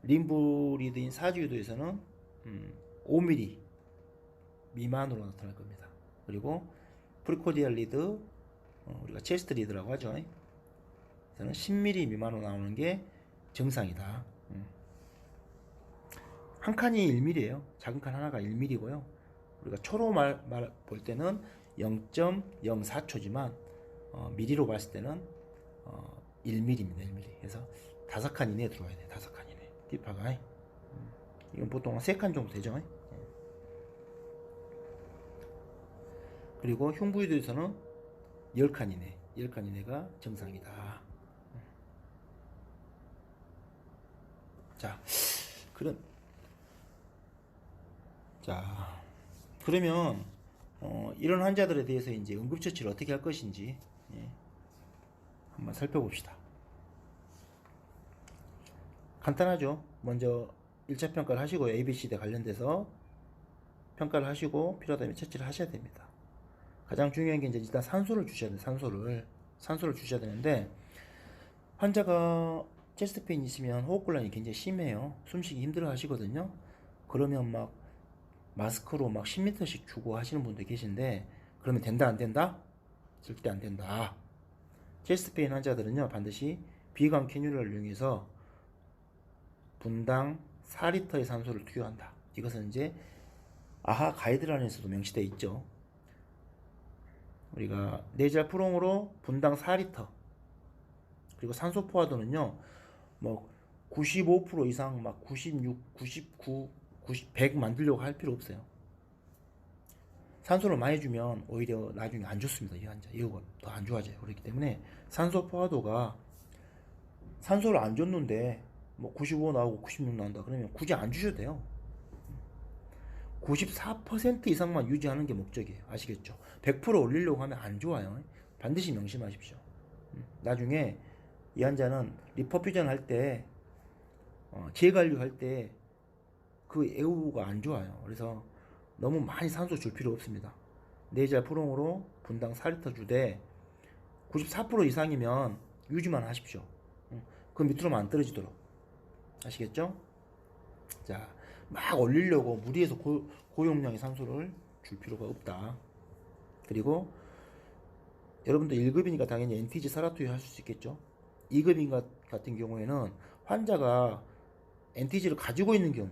림프 리드인 사주유도에서는 5mm 미만으로 나타날 겁니다. 그리고 프리코디알 리드, 우리가 체스트 리드라고 하죠. 저는 10mm 미만으로 나오는 게 정상이다. 한 칸이 1mm예요. 작은 칸 하나가 1mm고요. 우리가 초로 볼 때는 0.04초지만 미리로 봤을 때는 1mm입니다. 1mm. 그래서 5칸 이내에 들어와야 돼요. 5칸 이내. 티파가. 이건 보통 3칸 정도 되죠. 그리고 흉부유도에서는 10칸 이내. 10칸 이내가 정상이다. 자, 그러면 이런 환자들에 대해서 이제 응급처치를 어떻게 할 것인지 한번 살펴봅시다. 간단하죠. 먼저 1차 평가를 하시고 ABCD 관련돼서 평가를 하시고 필요하다면 처치를 하셔야 됩니다. 가장 중요한 게 이제 일단 산소를 주셔야 돼요. 산소를 주셔야 되는데, 환자가 체스트 페인이 있으면 호흡곤란이 굉장히 심해요. 숨쉬기 힘들어 하시거든요. 그러면 막 마스크로 막 10m씩 주고 하시는 분들 계신데, 그러면 된다 안 된다? 절대 안 된다. 체스트 페인 환자들은요 반드시 비강 캐뉼라를 이용해서 분당 4리터의 산소를 투여한다. 이것은 이제 아하 가이드라인에서도 명시되어 있죠. 우리가 내지알 프롱으로 분당 4리터. 그리고 산소 포화도는요, 뭐 95% 이상 막 96, 99, 90, 100 만들려고 할 필요 없어요. 산소를 많이 주면 오히려 나중에 안 좋습니다. 이 환자 이거가 더 안 좋아져요. 그렇기 때문에 산소 포화도가 산소를 안 줬는데 뭐 95 나오고 96 나온다 그러면 굳이 안 주셔도 돼요. 94% 이상만 유지하는 게 목적이에요. 아시겠죠? 100% 올리려고 하면 안 좋아요. 반드시 명심하십시오. 나중에 이 환자는 리퍼퓨전 할 때, 재관리할 때 그 애우가 안 좋아요. 그래서 너무 많이 산소 줄 필요 없습니다. 내지알 프롱으로 분당 4리터 주되 94% 이상이면 유지만 하십시오. 그 밑으로만 안 떨어지도록. 아시겠죠? 자, 막 올리려고 무리해서 고용량의 산소를 줄 필요가 없다. 그리고 여러분들 1급이니까 당연히 NTG 사라투유 하실 수 있겠죠. 2급인 같은 경우에는 환자가 NTG를 가지고 있는 경우,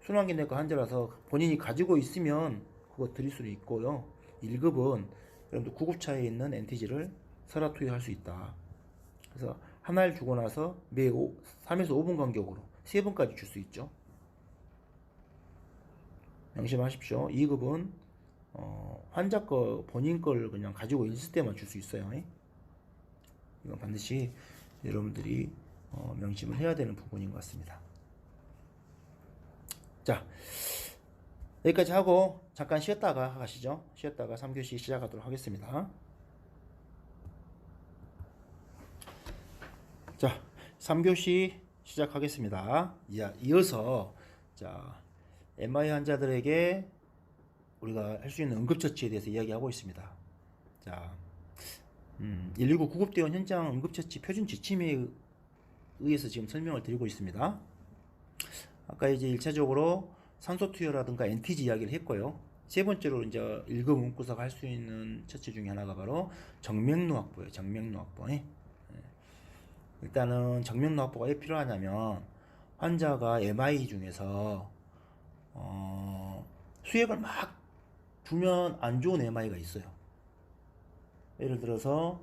순환기내과 환자라서 본인이 가지고 있으면 그거 드릴 수는 있고요. 1급은 여러분들 구급차에 있는 NTG를 사라투유 할 수 있다. 그래서 하나를 주고 나서 매 3에서 5분 간격으로 3번까지 줄 수 있죠. 명심하십시오. 2급은 환자 거 본인 걸 그냥 가지고 있을 때만 줄 수 있어요. 이건 반드시 여러분들이 명심을 해야 되는 부분인 것 같습니다. 자, 여기까지 하고 잠깐 쉬었다가 가시죠. 쉬었다가 3교시 시작하도록 하겠습니다. 자, 3교시 시작하겠습니다. 이어서 자, MI 환자들에게 우리가 할 수 있는 응급처치에 대해서 이야기하고 있습니다. 자, 119 구급대원 현장 응급처치 표준 지침에 의해서 지금 설명을 드리고 있습니다. 아까 이제 1차적으로 산소투여라든가 NTG 이야기를 했고요. 세 번째로 이제 1급 응급구사가 할 수 있는 처치 중에 하나가 바로 정맥류 확보예요. 정맥류 확보. 일단은 정맥류 확보가 왜 필요하냐면 환자가 MI 중에서 수액을 막 주면 안 좋은 MI가 있어요. 예를 들어서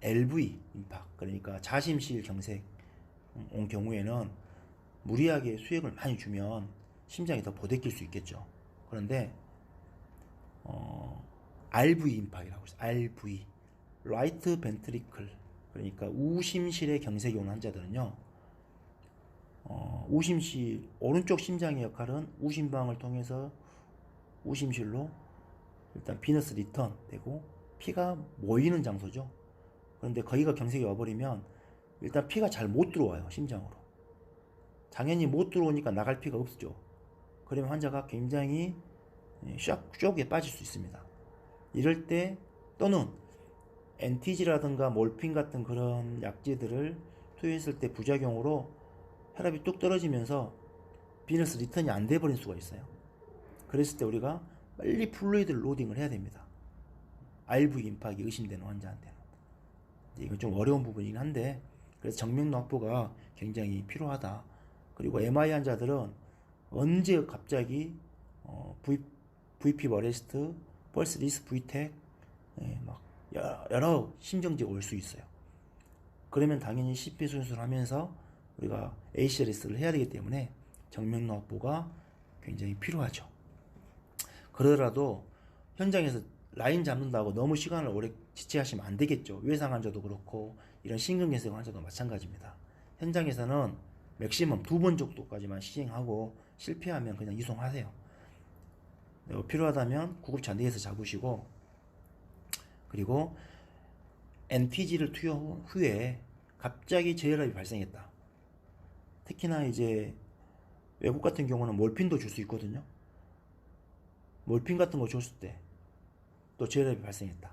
LV 임팍, 그러니까 자심실 경색 온 경우에는 무리하게 수액을 많이 주면 심장이 더 보대낄 수 있겠죠. 그런데 RV 임팍이라고 있어요. RV, 라이트 벤트리클, 그러니까 우심실에 경색이 온 환자들은요, 우심실 오른쪽 심장의 역할은 우심방을 통해서 우심실로 일단 비너스 리턴 되고 피가 모이는 장소죠. 그런데 거기가 경색이 와버리면 일단 피가 잘 못 들어와요. 심장으로. 당연히 못 들어오니까 나갈 피가 없죠. 그러면 환자가 굉장히 쇼크에 빠질 수 있습니다. 이럴 때 또는 NTG라든가 몰핀 같은 그런 약제들을 투여했을 때 부작용으로 혈압이 뚝 떨어지면서 비너스 리턴이 안 돼버린 수가 있어요. 그랬을 때 우리가 빨리 플루이드를 로딩을 해야 됩니다. RV 임팍이 의심되는 환자한테는. 이건 좀 어려운 부분이긴 한데, 그래서 정맥류 확보가 굉장히 필요하다. 그리고 MI 환자들은 언제 갑자기 VP 버레스트, 펄스 리스 V텍, 막 여러 심정지가 올 수 있어요. 그러면 당연히 CP 순수를 하면서 우리가 ACLS를 해야 되기 때문에 정맥류 확보가 굉장히 필요하죠. 그러더라도 현장에서 라인 잡는다고 너무 시간을 오래 지체하시면 안 되겠죠. 외상 환자도 그렇고 이런 심근경색 환자도 마찬가지입니다. 현장에서는 맥시멈 2번 정도까지만 시행하고 실패하면 그냥 이송하세요. 필요하다면 구급차 내에서 잡으시고, 그리고 NTG를 투여 후에 갑자기 저혈압이 발생했다. 특히나 이제 외국 같은 경우는 몰핀도 줄 수 있거든요. 몰핀 같은 거 줬을 때 또 저혈압이 발생했다.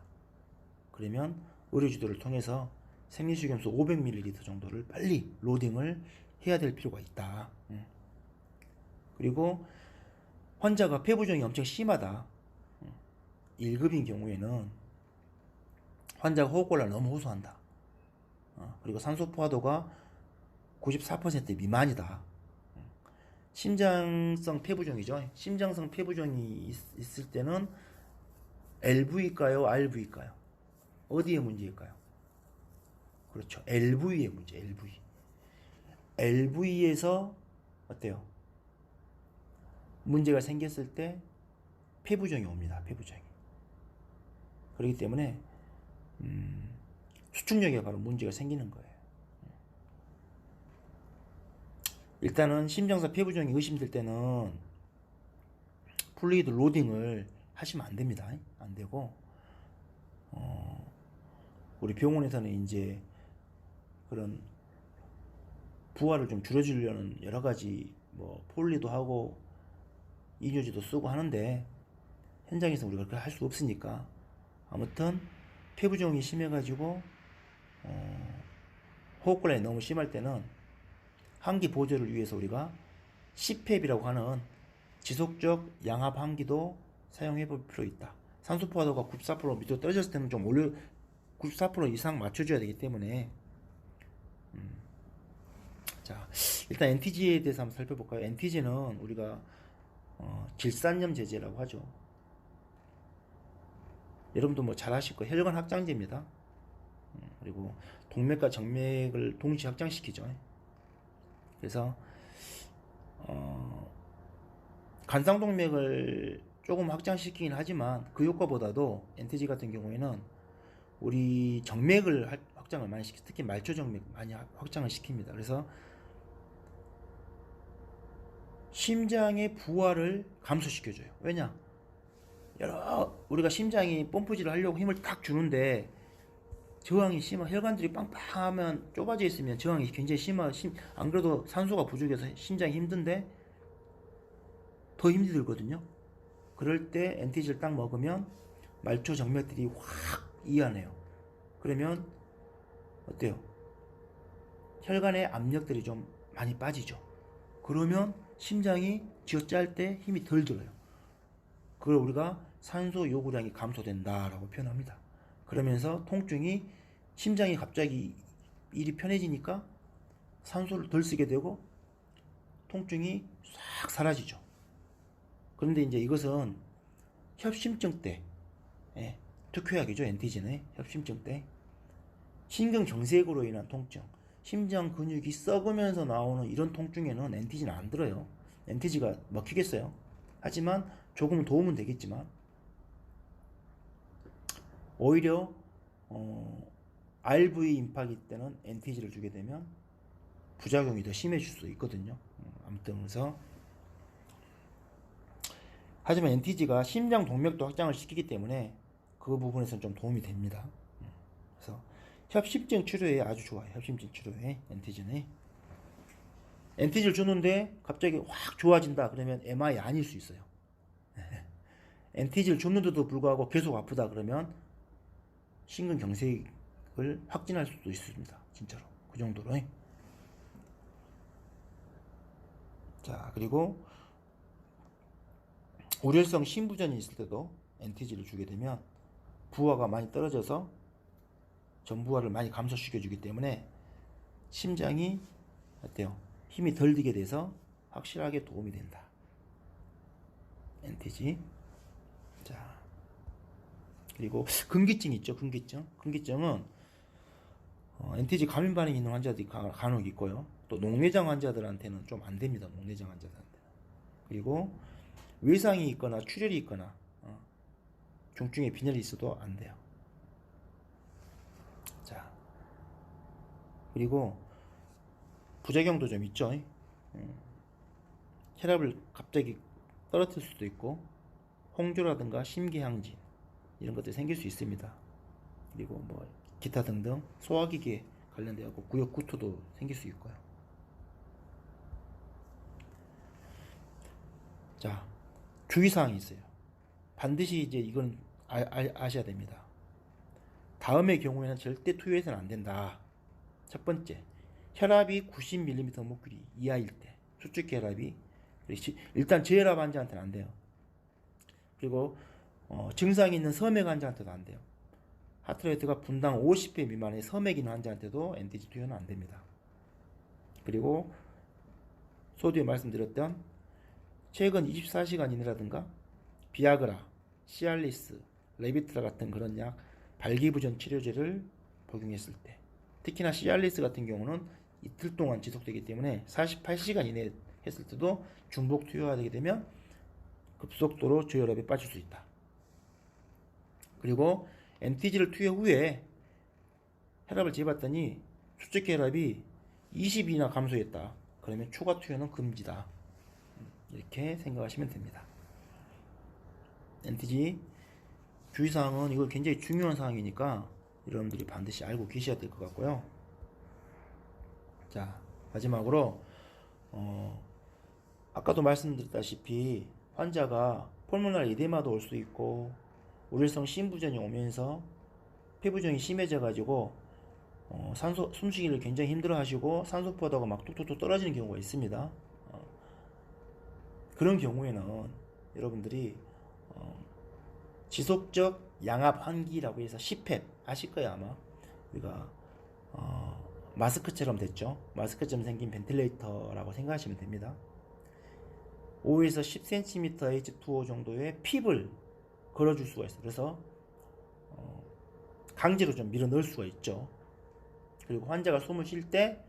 그러면 의료주들을 통해서 생리식염수 500ml 정도를 빨리 로딩을 해야 될 필요가 있다. 그리고 환자가 폐부종이 엄청 심하다. 1급인 경우에는 환자가 호흡곤란을 너무 호소한다. 그리고 산소 포화도가 94% 미만이다. 심장성 폐부종이죠. 심장성 폐부종이 있을 때는 LV일까요? RV일까요? 어디의 문제일까요? 그렇죠. LV의 문제, LV. LV에서 어때요? 문제가 생겼을 때 폐부종이 옵니다. 폐부종이. 그렇기 때문에 수축력에 바로 문제가 생기는 거예요. 일단은 심장사 폐부종이 의심될 때는 플루이드 로딩을 하시면 안 됩니다. 안 되고 우리 병원에서는 이제 그런 부하를 좀 줄여주려는 여러 가지 뭐 폴리도 하고 이뇨제도 쓰고 하는데 현장에서 우리가 그렇게 할 수 없으니까 아무튼 폐부종이 심해가지고 호흡곤란이 너무 심할 때는 항기 보조를 위해서 우리가 CPAP이라고 하는 지속적 양압 항기도 사용해 볼 필요 있다. 산소 포화도가 94% 밑으로 떨어졌을 때는 좀 올려 94% 이상 맞춰줘야 되기 때문에 자, 일단 NTG에 대해서 한번 살펴볼까요? NTG는 우리가 질산염 제제라고 하죠. 여러분도 뭐 잘 아실 거예요. 혈관 확장제입니다. 그리고 동맥과 정맥을 동시에 확장시키죠. 그래서 간상동맥을 조금 확장시키긴 하지만 그 효과보다도 NTG 같은 경우에는 우리 정맥을 확장을 많이 시키, 특히 말초정맥 많이 확장을 시킵니다. 그래서 심장의 부하를 감소시켜줘요. 왜냐? 우리가 심장이 펌프질을 하려고 힘을 딱 주는데 저항이 심한 혈관들이 빵빵하면 좁아져 있으면 저항이 굉장히 안 그래도 산소가 부족해서 심장이 힘든데 더 힘들거든요. 그럴 때 NTG를 딱 먹으면 말초 정맥들이 확 이완해요. 그러면 어때요? 혈관의 압력들이 좀 많이 빠지죠. 그러면 심장이 쥐어짤 때 힘이 덜 들어요. 그걸 우리가 산소 요구량이 감소된다라고 표현합니다. 그러면서 통증이 심장이 갑자기 일이 편해지니까 산소를 덜 쓰게 되고 통증이 싹 사라지죠. 그런데 이제 이것은 협심증 때 특효약이죠. NTG는 협심증 때 신경정색으로 인한 통증, 심장 근육이 썩으면서 나오는 이런 통증에는 NTG는 안 들어요. NTG가 먹히겠어요. 하지만 조금 도움은 되겠지만 오히려 RV 임파기 때는 NTG를 주게 되면 부작용이 더 심해질 수 있거든요. 아무튼 그래서 하지만 NTG가 심장 동맥도 확장을 시키기 때문에 그 부분에서는 좀 도움이 됩니다. 그래서 협심증 치료에 아주 좋아요. 협심증 치료에 NTG는 NTG를 주는데 갑자기 확 좋아진다 그러면 MI 아닐 수 있어요. NTG를 줬는데도 불구하고 계속 아프다 그러면 심근경색을 확진할 수도 있습니다. 진짜로 그 정도로. 자, 그리고 우려성 심부전이 있을 때도 NTG를 주게 되면 부하가 많이 떨어져서 전부하를 많이 감소시켜주기 때문에 심장이 어때요? 힘이 덜 들게 돼서 확실하게 도움이 된다. NTG. 자, 그리고 근기증 있죠. 근기증은 NTG 감염 반응이 있는 환자들이 간혹 있고요. 또 녹내장 환자들한테는 좀 안 됩니다. 녹내장 환자들한테. 그리고 외상이 있거나 출혈이 있거나 중증의 빈혈이 있어도 안 돼요. 자, 그리고 부작용도 좀 있죠. 혈압을 갑자기 떨어뜨릴 수도 있고 홍조라든가 심계항진 이런 것들이 생길 수 있습니다. 그리고 뭐 기타 등등 소화기계 관련되어 구역구토도 생길 수 있고요. 자, 주의사항이 있어요. 반드시 이제 이건 아셔야 됩니다. 다음의 경우에는 절대 투여해서는 안 된다. 첫 번째, 혈압이 90mm mercury 이하일 때, 수축기 혈압이 일단 저혈압 환자한테는 안 돼요. 그리고 증상이 있는 섬액 환자한테도 안 돼요. 하트레이트가 분당 50배 미만의 섬액 있는 환자한테도 NTG 투여는 안 됩니다. 그리고 소두에 말씀드렸던 최근 24시간 이내라든가 비아그라, 시알리스, 레비트라 같은 그런 약, 발기부전 치료제를 복용했을 때, 특히나 시알리스 같은 경우는 이틀 동안 지속되기 때문에 48시간 이내에 했을 때도 중복 투여하게 되면 급속도로 저혈압에 빠질 수 있다. 그리고 NTG를 투여 후에 혈압을 재봤더니 수축기 혈압이 20이나 감소했다. 그러면 추가 투여는 금지다. 이렇게 생각하시면 됩니다. NTG 주의사항은 이거 굉장히 중요한 사항이니까 여러분들이 반드시 알고 계셔야 될 것 같고요. 자, 마지막으로 아까도 말씀드렸다시피 환자가 폴모널 에데마도 올 수 있고 우울성 심부전이 오면서 폐부종이 심해져 가지고 산소 숨쉬기를 굉장히 힘들어 하시고 산소 포화도가 막 뚝뚝뚝 떨어지는 경우가 있습니다. 그런 경우에는 여러분들이 지속적 양압 환기라고 해서 CPAP 아실 거예요 아마. 우리가 마스크처럼 됐죠. 마스크처럼 생긴 벤틸레이터라고 생각하시면 됩니다. 5에서 10cm H2O 정도의 핍을 걸어줄 수가 있어요. 그래서 강제로 좀 밀어 넣을 수가 있죠. 그리고 환자가 숨을 쉴 때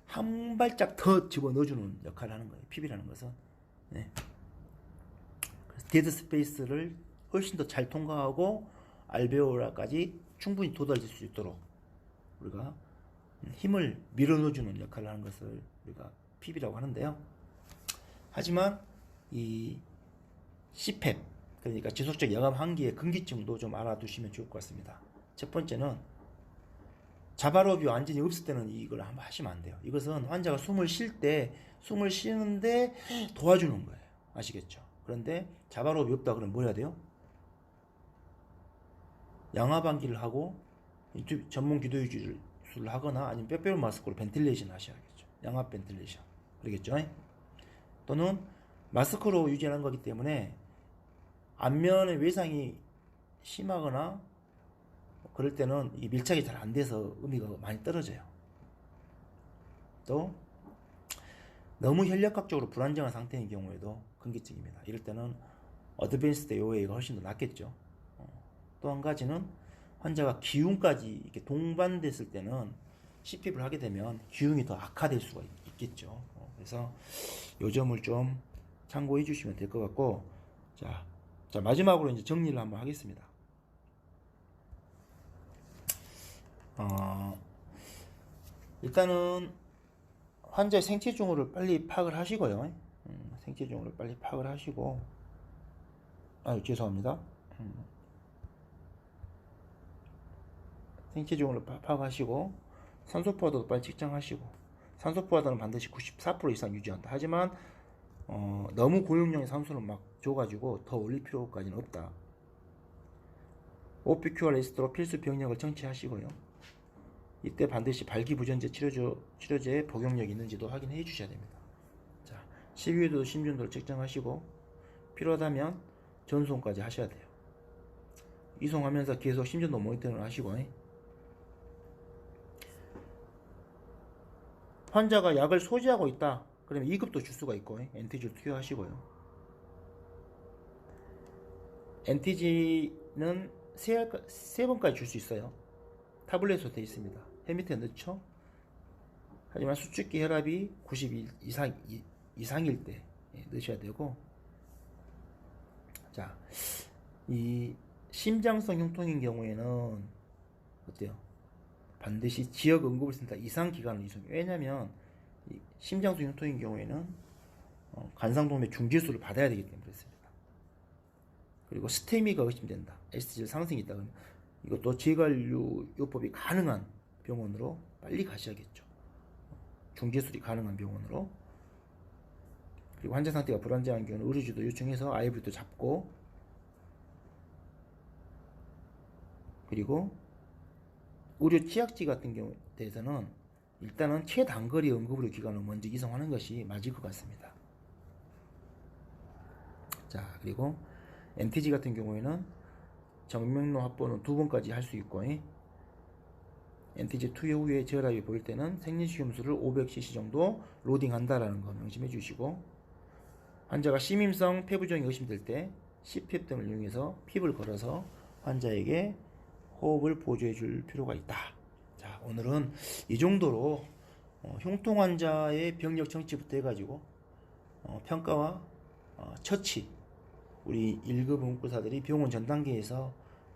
한 발짝 더 집어넣어주는 역할을 하는 거예요. 핍이라는 것은. 네. 그래서 데드 스페이스를 훨씬 더 잘 통과하고 알베오라까지 충분히 도달될 수 있도록 우리가 힘을 밀어넣어주는 역할을 하는 것을 우리가 핍이라고 하는데요. 하지만 이 CPAP, 그러니까 지속적 양압 환기의 금기증도 좀 알아두시면 좋을 것 같습니다. 첫 번째는 자바로비 완전히 없을 때는 이걸 한번 하시면 안 돼요. 이것은 환자가 숨을 쉬는데 도와주는 거예요. 아시겠죠? 그런데 자바로비 없다 그러면 뭐 해야 돼요? 양압 환기를 하고 전문 기도유지를 하거나 아니면 빼빼로 마스크로 벤틸레이션 하셔야겠죠. 양압 벤틸레이션. 그러겠죠? 또는 마스크로 유지하는 거기 때문에 안면의 외상이 심하거나 그럴 때는 이 밀착이 잘 안 돼서 의미가 많이 떨어져요. 또 너무 혈력학적으로 불안정한 상태인 경우에도 금기증입니다. 이럴 때는 어드밴스드 AOA가 훨씬 더 낫겠죠. 또 한 가지는 환자가 기흉까지 이렇게 동반됐을 때는 CPAP을 하게 되면 기흉이 더 악화될 수가 있겠죠. 그래서 이 점을 좀 참고해 주시면 될 것 같고, 자 마지막으로 이제 정리를 한번 하겠습니다. 일단은 환자의 생체 징후를 빨리 파악을 하시고요. 생체 징후를 빨리 파악을 하시고, 죄송합니다. 생체 징후를 파악하시고 산소 포화도도 빨리 측정하시고, 산소 포화도는 반드시 94% 이상 유지한다. 하지만 너무 고용량의 산소를 막 줘가지고 더 올릴 필요까지는 없다. 오피큐어 레스트로 필수 병력을 청취하시고요. 이때 반드시 발기부전제 치료제의 복용력이 있는지도 확인해 주셔야 됩니다. 자, 식이유도 심전도를 측정하시고 필요하다면 전송까지 하셔야 돼요. 이송하면서 계속 심전도 모니터링을 하시고, 환자가 약을 소지하고 있다 그러면 2급도 줄 수가 있고 NTG를 투여하시고요. NTG는 3번까지 줄 수 있어요. 타블렛으로 되어 있습니다. 혀 밑에 넣죠. 하지만 수축기 혈압이 90 이상일 때 넣으셔야 되고, 자, 이 심장성 흉통인 경우에는 어때요? 반드시 지역 응급센터 이상 기관을 이송해요. 왜냐하면 심장성 흉통인 경우에는 간상동맥 중지수를 받아야 되기 때문에 그렇습니다. 그리고 스테미가 의심된다. STL 상승이 있다 그러면 이것도 재관류요법이 가능한 병원으로 빨리 가셔야겠죠. 중지술이 가능한 병원으로. 그리고 환자 상태가 불안정한 경우는 의료주도 요청해서 IV도 잡고, 그리고 의료 취약지 같은 경우에 대해서는 일단은 최단거리 응급의료 기관을 먼저 이송하는 것이 맞을 것 같습니다. 자, 그리고 NTG 같은 경우에는 정맥로 확보는 2번까지 할 수 있고, NTG 투여 후에 저혈압이 보일 때는 생리식염수를 500cc 정도 로딩한다라는 거 명심해 주시고, 환자가 심임성 폐부종이 의심될 때 CPAP 등을 이용해서 핍을 걸어서 환자에게 호흡을 보조해 줄 필요가 있다. 자, 오늘은 이 정도로 흉통 환자의 병력 정치부터 해가지고 평가와 처치, 우리 1급 응급사들이 병원 전 단계에서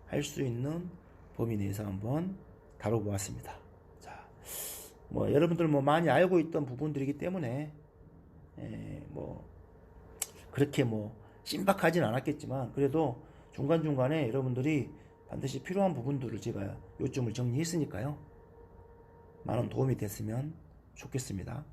할 수 있는 범위 내에서 한번 다뤄보았습니다. 자, 여러분들 많이 알고 있던 부분들이기 때문에 그렇게 신박하진 않았겠지만 그래도 중간중간에 여러분들이 반드시 필요한 부분들을 제가 요점을 정리했으니까요. 많은 도움이 됐으면 좋겠습니다.